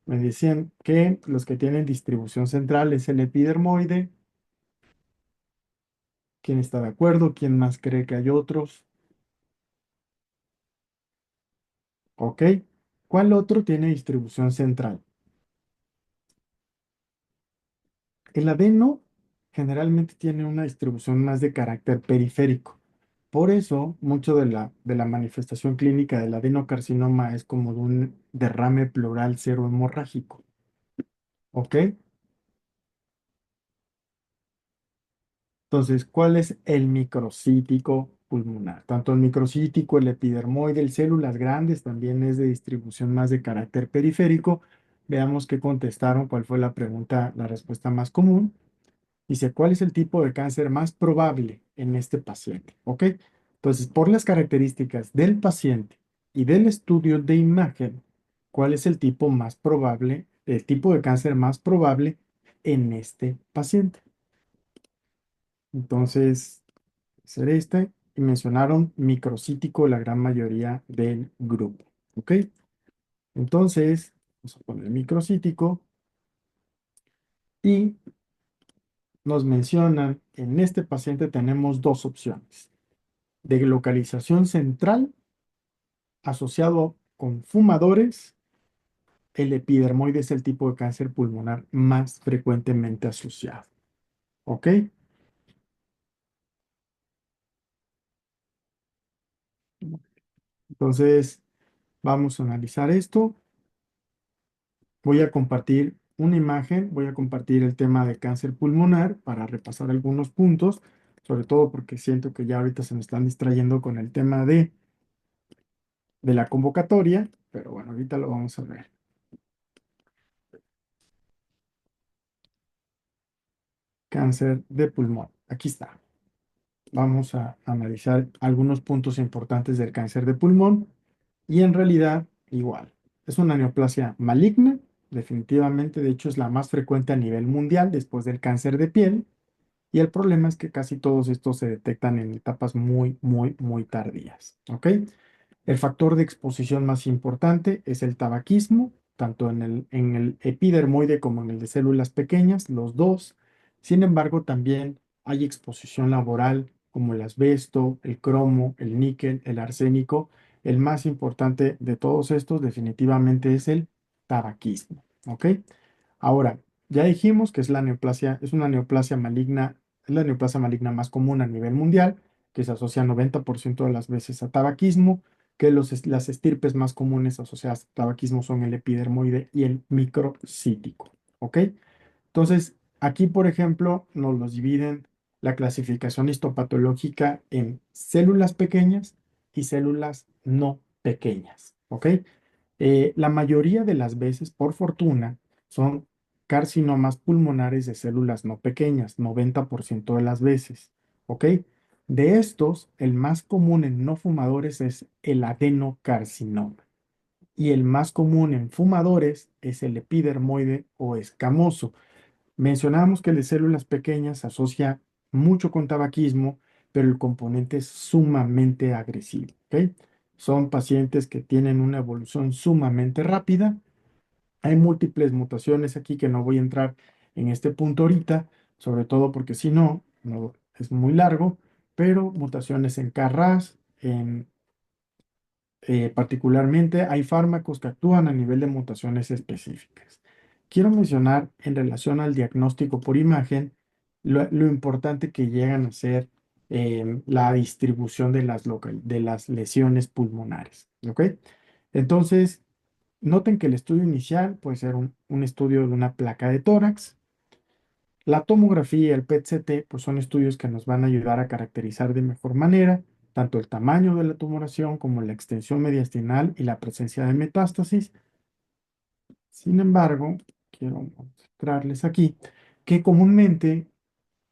me decían que los que tienen distribución central es el epidermoide. ¿Quién está de acuerdo? ¿Quién más cree que hay otros? Ok, ¿cuál otro tiene distribución central? El adeno generalmente tiene una distribución más de carácter periférico. Por eso, mucho de la manifestación clínica del adenocarcinoma es como de un derrame pleural cero hemorrágico. ¿Ok? Entonces, ¿cuál es el microcítico pulmonar? Tanto el microcítico, el epidermoide, el células grandes también es de distribución más de carácter periférico. Veamos qué contestaron, cuál fue la pregunta, la respuesta más común. Dice, ¿cuál es el tipo de cáncer más probable en este paciente? ¿Ok? Entonces, por las características del paciente y del estudio de imagen, ¿cuál es el tipo más probable, el tipo de cáncer más probable en este paciente? Entonces, ser este, y mencionaron microcítico la gran mayoría del grupo. ¿Ok? Entonces, vamos a poner microcítico y nos mencionan, en este paciente tenemos dos opciones. De localización central asociado con fumadores, el epidermoide es el tipo de cáncer pulmonar más frecuentemente asociado. ¿Ok? Entonces, vamos a analizar esto. Voy a compartir una imagen, voy a compartir el tema de cáncer pulmonar para repasar algunos puntos, sobre todo porque siento que ya ahorita se me están distrayendo con el tema de la convocatoria, pero bueno, ahorita lo vamos a ver. Cáncer de pulmón. Aquí está. vamos a analizar algunos puntos importantes del cáncer de pulmón y en realidad igual. Es una neoplasia maligna, definitivamente, de hecho es la más frecuente a nivel mundial después del cáncer de piel y el problema es que casi todos estos se detectan en etapas muy, muy, muy tardías, ¿ok? El factor de exposición más importante es el tabaquismo, tanto en el epidermoide como en el de células pequeñas, los dos. Sin embargo, también hay exposición laboral como el asbesto, el cromo, el níquel, el arsénico. El más importante de todos estos definitivamente es el tabaquismo, ¿ok? Ahora, ya dijimos que es la neoplasia, es una neoplasia maligna, es la neoplasia maligna más común a nivel mundial, que se asocia 90% de las veces a tabaquismo, que las estirpes más comunes asociadas a tabaquismo son el epidermoide y el microcítico, ¿ok? Entonces, aquí, por ejemplo, nos los dividen la clasificación histopatológica en células pequeñas y células no pequeñas, ¿ok? La mayoría de las veces, por fortuna, son carcinomas pulmonares de células no pequeñas, 90% de las veces, ¿ok? De estos, el más común en no fumadores es el adenocarcinoma y el más común en fumadores es el epidermoide o escamoso. Mencionamos que el de células pequeñas se asocia mucho con tabaquismo, pero el componente es sumamente agresivo, ¿ok? Son pacientes que tienen una evolución sumamente rápida. Hay múltiples mutaciones aquí que no voy a entrar en este punto ahorita, sobre todo porque si no, no es muy largo, pero mutaciones en KRAS, particularmente hay fármacos que actúan a nivel de mutaciones específicas. Quiero mencionar en relación al diagnóstico por imagen lo importante que llegan a ser la distribución de las lesiones pulmonares. ¿Ok? Entonces, noten que el estudio inicial puede ser un estudio de una placa de tórax. La tomografía y el PET-CT pues son estudios que nos van a ayudar a caracterizar de mejor manera tanto el tamaño de la tumoración como la extensión mediastinal y la presencia de metástasis. Sin embargo, quiero mostrarles aquí que comúnmente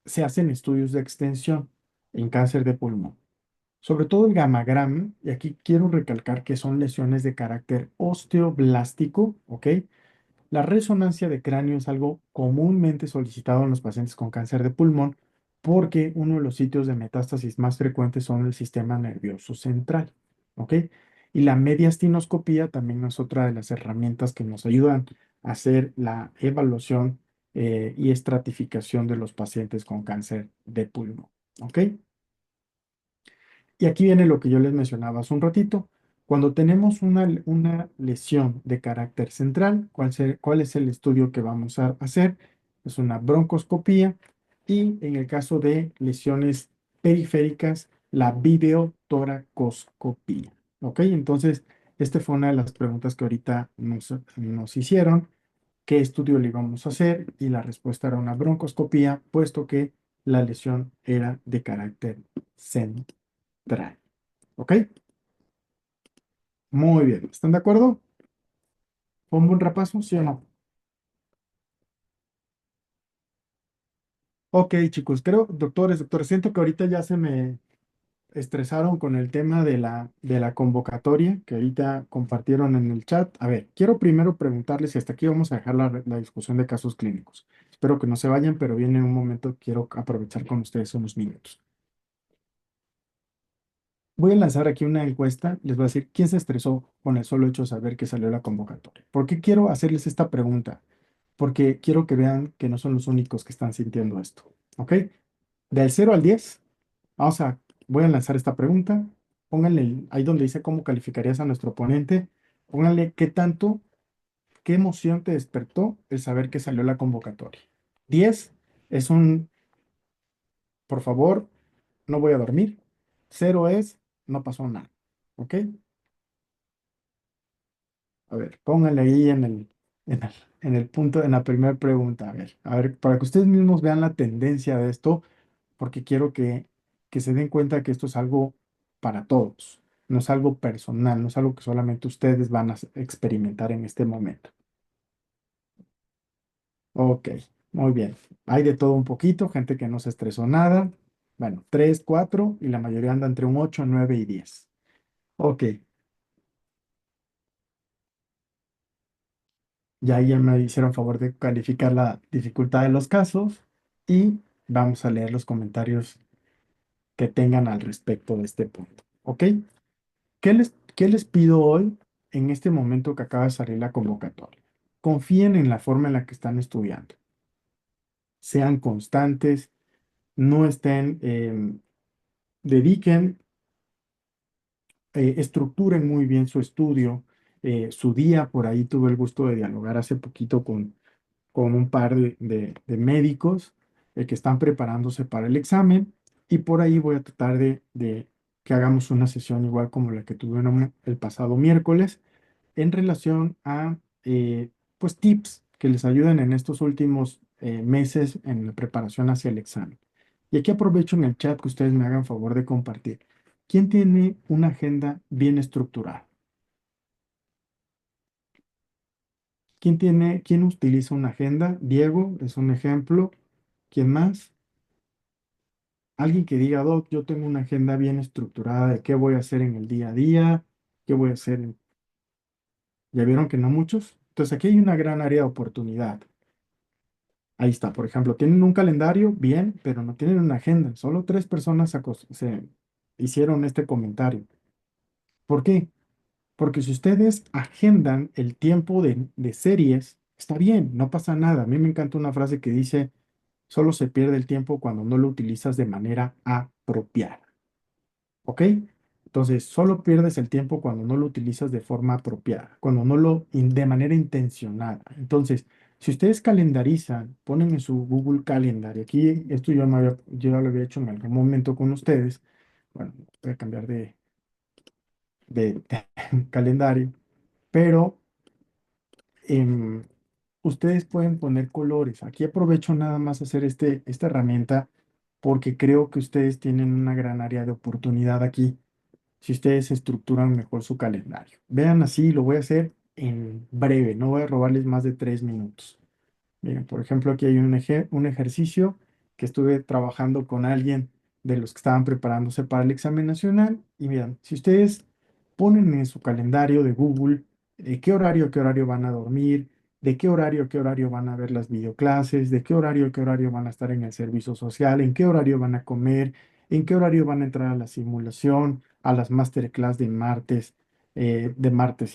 se hacen estudios de extensión en cáncer de pulmón, sobre todo el gamagrama, y aquí quiero recalcar que son lesiones de carácter osteoblástico, ¿ok? La resonancia de cráneo es algo comúnmente solicitado en los pacientes con cáncer de pulmón porque uno de los sitios de metástasis más frecuentes son el sistema nervioso central, ¿ok? Y la mediastinoscopía también es otra de las herramientas que nos ayudan a hacer la evaluación y estratificación de los pacientes con cáncer de pulmón, ¿ok? Y aquí viene lo que yo les mencionaba hace un ratito. Cuando tenemos una lesión de carácter central, ¿cuál es el estudio que vamos a hacer? Es una broncoscopía y en el caso de lesiones periféricas, la videotoracoscopía. ¿Ok? Entonces, esta fue una de las preguntas que ahorita nos hicieron. ¿Qué estudio le íbamos a hacer? Y la respuesta era una broncoscopía, puesto que la lesión era de carácter central. ¿Ok? Muy bien. ¿Están de acuerdo? ¿Pongo un repaso? ¿Sí o no? Ok, chicos, creo, doctores, siento que ahorita ya se me estresaron con el tema de la convocatoria que ahorita compartieron en el chat. A ver, quiero primero preguntarles, y hasta aquí vamos a dejar la discusión de casos clínicos. Espero que no se vayan, pero viene un momento, quiero aprovechar con ustedes unos minutos. Voy a lanzar aquí una encuesta, les voy a decir quién se estresó con el solo hecho de saber que salió la convocatoria. ¿Por qué quiero hacerles esta pregunta? Porque quiero que vean que no son los únicos que están sintiendo esto. ¿Ok? Del 0 al 10, vamos a, voy a lanzar esta pregunta. Pónganle ahí donde dice cómo calificarías a nuestro oponente. Pónganle qué tanto, qué emoción te despertó el saber que salió la convocatoria. 10 es un, por favor, no voy a dormir. 0 es, no pasó nada. ¿Ok? A ver, pónganle ahí en el, en el punto, en la primera pregunta. A ver, para que ustedes mismos vean la tendencia de esto, porque quiero que se den cuenta que esto es algo para todos, no es algo personal, no es algo que solamente ustedes van a experimentar en este momento. Ok, muy bien. Hay de todo un poquito, gente que no se estresó nada. Bueno, 3, 4 y la mayoría anda entre un 8, 9 y 10. Ok, ya me hicieron favor de calificar la dificultad de los casos y vamos a leer los comentarios que tengan al respecto de este punto. ¿Ok? ¿Qué les pido hoy en este momento que acaba de salir la convocatoria? Confíen en la forma en la que están estudiando. Sean constantes, no estén, dediquen, estructuren muy bien su estudio, su día. Por ahí tuve el gusto de dialogar hace poquito con un par de médicos que están preparándose para el examen y por ahí voy a tratar de que hagamos una sesión igual como la que tuvieron el pasado miércoles en relación a pues tips que les ayuden en estos últimos meses en la preparación hacia el examen. Y aquí aprovecho en el chat que ustedes me hagan favor de compartir. ¿Quién tiene una agenda bien estructurada? ¿Quién utiliza una agenda? Diego es un ejemplo. ¿Quién más? Alguien que diga, Doc, yo tengo una agenda bien estructurada de qué voy a hacer en el día a día, qué voy a hacer. ¿Ya vieron que no muchos? Entonces aquí hay una gran área de oportunidad. Ahí está, por ejemplo, tienen un calendario, bien, pero no tienen una agenda. Solo 3 personas se hicieron este comentario. ¿Por qué? Porque si ustedes agendan el tiempo de series, está bien, no pasa nada. A mí me encanta una frase que dice, solo se pierde el tiempo cuando no lo utilizas de manera apropiada. ¿Ok? Entonces, solo pierdes el tiempo cuando no lo utilizas de forma apropiada, cuando no de manera intencionada. Entonces, si ustedes calendarizan, ponen en su Google Calendar, y aquí esto yo ya lo había hecho en algún momento con ustedes. Bueno, voy a cambiar de calendario, pero em, ustedes pueden poner colores. Aquí aprovecho nada más hacer esta herramienta porque creo que ustedes tienen una gran área de oportunidad aquí si ustedes estructuran mejor su calendario. Vean así, lo voy a hacer en breve, no voy a robarles más de 3 minutos. Miren, por ejemplo, aquí hay un ejercicio que estuve trabajando con alguien de los que estaban preparándose para el examen nacional. Y miren, si ustedes ponen en su calendario de Google de qué horario a qué horario van a dormir, de qué horario a qué horario van a ver las videoclases, de qué horario a qué horario van a estar en el servicio social, en qué horario van a comer, en qué horario van a entrar a la simulación, a las masterclass de martes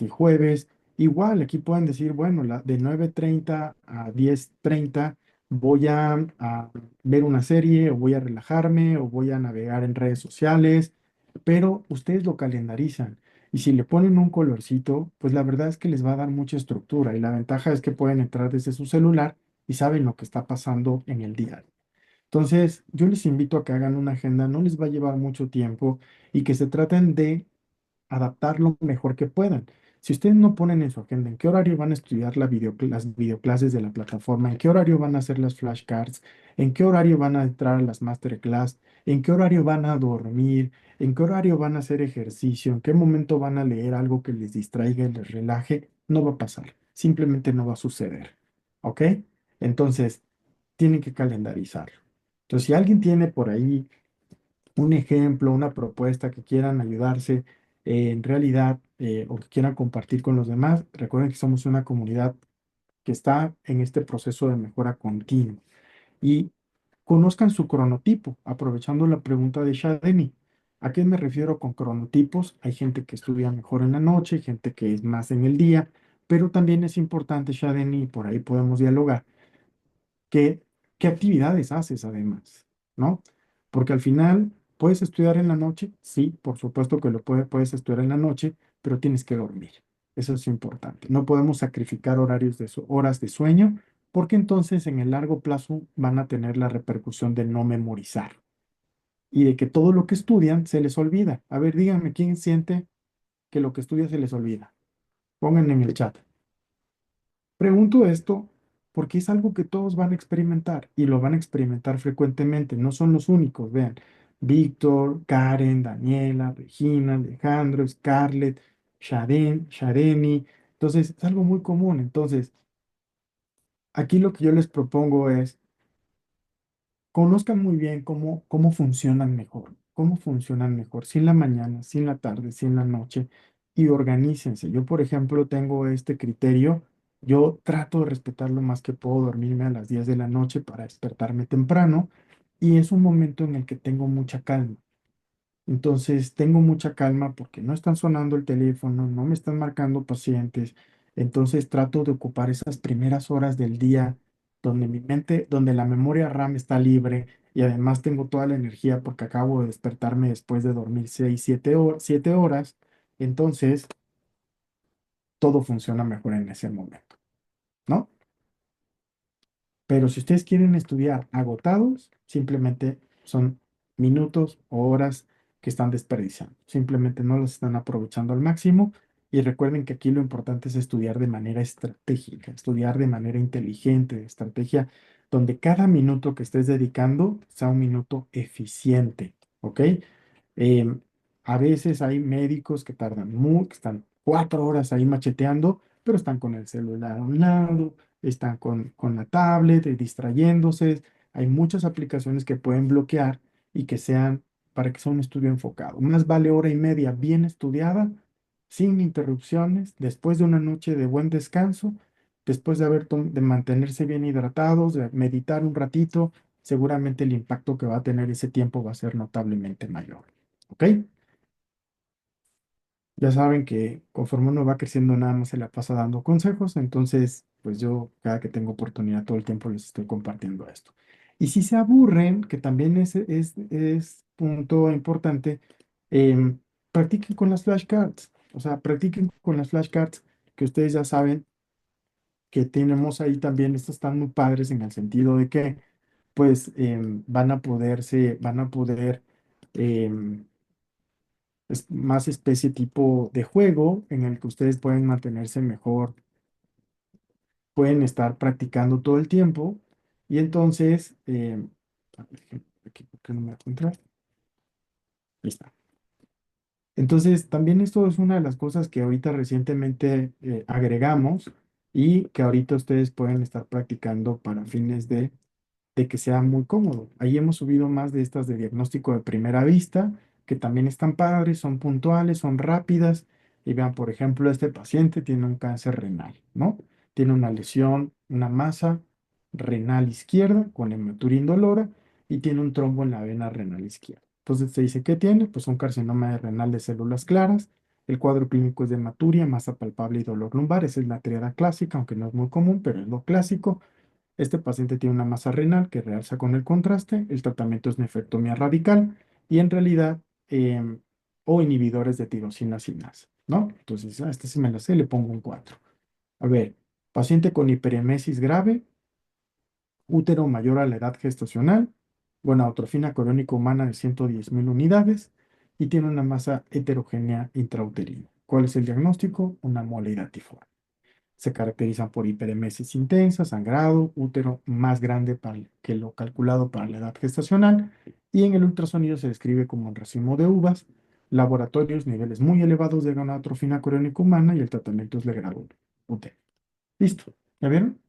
y jueves. Igual, aquí pueden decir, bueno, de 9:30 a 10:30 voy a ver una serie o voy a relajarme o voy a navegar en redes sociales, pero ustedes lo calendarizan. Y si le ponen un colorcito, pues la verdad es que les va a dar mucha estructura y la ventaja es que pueden entrar desde su celular y saben lo que está pasando en el día. Entonces, yo les invito a que hagan una agenda, no les va a llevar mucho tiempo y que se traten de adaptar lo mejor que puedan. Si ustedes no ponen en su agenda en qué horario van a estudiar las videoclases de la plataforma, en qué horario van a hacer las flashcards, en qué horario van a entrar a las masterclass, en qué horario van a dormir, en qué horario van a hacer ejercicio, en qué momento van a leer algo que les distraiga y les relaje, no va a pasar. Simplemente no va a suceder. ¿Ok? Entonces, tienen que calendarizarlo. Entonces, si alguien tiene por ahí un ejemplo, una propuesta que quieran ayudarse en realidad o que quieran compartir con los demás, recuerden que somos una comunidad que está en este proceso de mejora continua y conozcan su cronotipo, aprovechando la pregunta de Shadeni. ¿A qué me refiero con cronotipos? Hay gente que estudia mejor en la noche, hay gente que es más en el día, pero también es importante, Shadeni, y por ahí podemos dialogar ¿qué, qué actividades haces además? ¿No? Porque al final puedes estudiar en la noche, sí, por supuesto que puedes estudiar en la noche, pero tienes que dormir. Eso es importante. No podemos sacrificar horas de sueño, porque entonces en el largo plazo van a tener la repercusión de no memorizar y de que todo lo que estudian se les olvida. A ver, díganme, ¿quién siente que lo que estudia se les olvida? Pongan en el chat. Pregunto esto porque es algo que todos van a experimentar y lo van a experimentar frecuentemente. No son los únicos. Vean, Víctor, Karen, Daniela, Regina, Alejandro, Scarlett, Shadeni. Entonces, es algo muy común. Entonces, aquí lo que yo les propongo es conozcan muy bien cómo funcionan mejor, cómo funcionan mejor, si en la mañana, si en la tarde, si en la noche, y organícense. Yo, por ejemplo, tengo este criterio, yo trato de respetar lo más que puedo, dormirme a las 10 de la noche para despertarme temprano, y es un momento en el que tengo mucha calma. Entonces, tengo mucha calma porque no están sonando el teléfono, no me están marcando pacientes. Entonces, trato de ocupar esas primeras horas del día donde mi mente, donde la memoria RAM está libre y además tengo toda la energía porque acabo de despertarme después de dormir 6, 7 horas. Entonces, todo funciona mejor en ese momento, ¿no? Pero si ustedes quieren estudiar agotados, simplemente son minutos o horas que están desperdiciando. Simplemente no los están aprovechando al máximo. Y recuerden que aquí lo importante es estudiar de manera estratégica, estudiar de manera inteligente, estrategia, donde cada minuto que estés dedicando sea un minuto eficiente, ¿ok? Em, a veces hay médicos que tardan que están 4 horas ahí macheteando, pero están con el celular a un lado, están con la tablet, distrayéndose. Hay muchas aplicaciones que pueden bloquear y que sean para que sea un estudio enfocado. Más vale hora y media bien estudiada, sin interrupciones, después de una noche de buen descanso, después de de mantenerse bien hidratados, de meditar un ratito, seguramente el impacto que va a tener ese tiempo va a ser notablemente mayor. ¿Ok? Ya saben que conforme uno va creciendo nada más se la pasa dando consejos, entonces pues yo cada que tengo oportunidad todo el tiempo les estoy compartiendo esto. Y si se aburren, que también es punto importante, practiquen con las flashcards, o sea, practiquen con las flashcards que ustedes ya saben que tenemos ahí también, estas están muy padres en el sentido de que pues van a poder... em, es más especie tipo de juego en el que ustedes pueden mantenerse mejor, pueden estar practicando todo el tiempo y entonces, a ver, aquí, ¿por qué no me dejo entrar? Ahí está. Entonces, también esto es una de las cosas que ahorita recientemente agregamos y que ahorita ustedes pueden estar practicando para fines de que sea muy cómodo. Ahí hemos subido más de estas de diagnóstico de primera vista, que también están padres, son puntuales, son rápidas. Y vean, por ejemplo, este paciente tiene un cáncer renal, ¿no? Tiene una lesión, una masa renal izquierda con hematuria indolora y tiene un trombo en la vena renal izquierda. Entonces se dice, ¿qué tiene? Pues un carcinoma de renal de células claras. El cuadro clínico es de hematuria, masa palpable y dolor lumbar. Esa es la triada clásica, aunque no es muy común, pero es lo clásico. Este paciente tiene una masa renal que realza con el contraste. El tratamiento es nefrectomía radical y en realidad, o inhibidores de tirosina sinasa, ¿no? Entonces, este sí me la sé, le pongo un 4. A ver, paciente con hiperemesis grave, útero mayor a la edad gestacional, gonadotrofina coriónica humana de 110.000 unidades y tiene una masa heterogénea intrauterina. ¿Cuál es el diagnóstico? Una mole iratiforme. Se caracterizan por hiperemesis intensa, sangrado, útero más grande que lo calculado para la edad gestacional y en el ultrasonido se describe como un racimo de uvas, laboratorios, niveles muy elevados de gonadotrofina coriónica humana y el tratamiento es de grado UTE. Listo, ¿ya vieron?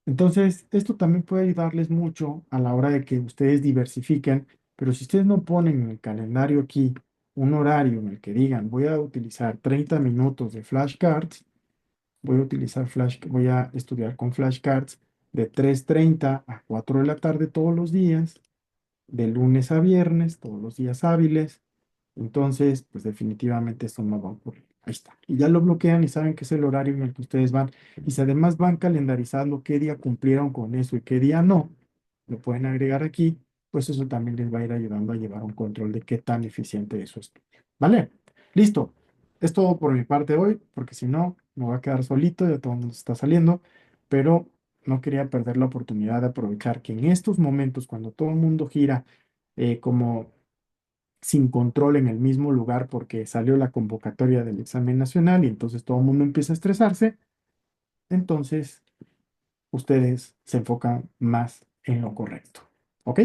Entonces, esto también puede ayudarles mucho a la hora de que ustedes diversifiquen, pero si ustedes no ponen en el calendario aquí un horario en el que digan voy a utilizar 30 minutos de flashcards, voy a estudiar con flashcards de 3:30 a 4 de la tarde todos los días, de lunes a viernes, todos los días hábiles. Entonces, pues definitivamente esto no va a ocurrir. Ahí está. Y ya lo bloquean y saben que es el horario en el que ustedes van. Y si además van calendarizando qué día cumplieron con eso y qué día no, lo pueden agregar aquí, pues eso también les va a ir ayudando a llevar un control de qué tan eficiente es su estudio. ¿Vale? Listo. Es todo por mi parte hoy, porque si no, me voy a quedar solito, ya todo el mundo está saliendo, pero no quería perder la oportunidad de aprovechar que en estos momentos, cuando todo el mundo gira como sin control en el mismo lugar porque salió la convocatoria del examen nacional y entonces todo el mundo empieza a estresarse, entonces ustedes se enfocan más en lo correcto. ¿Ok?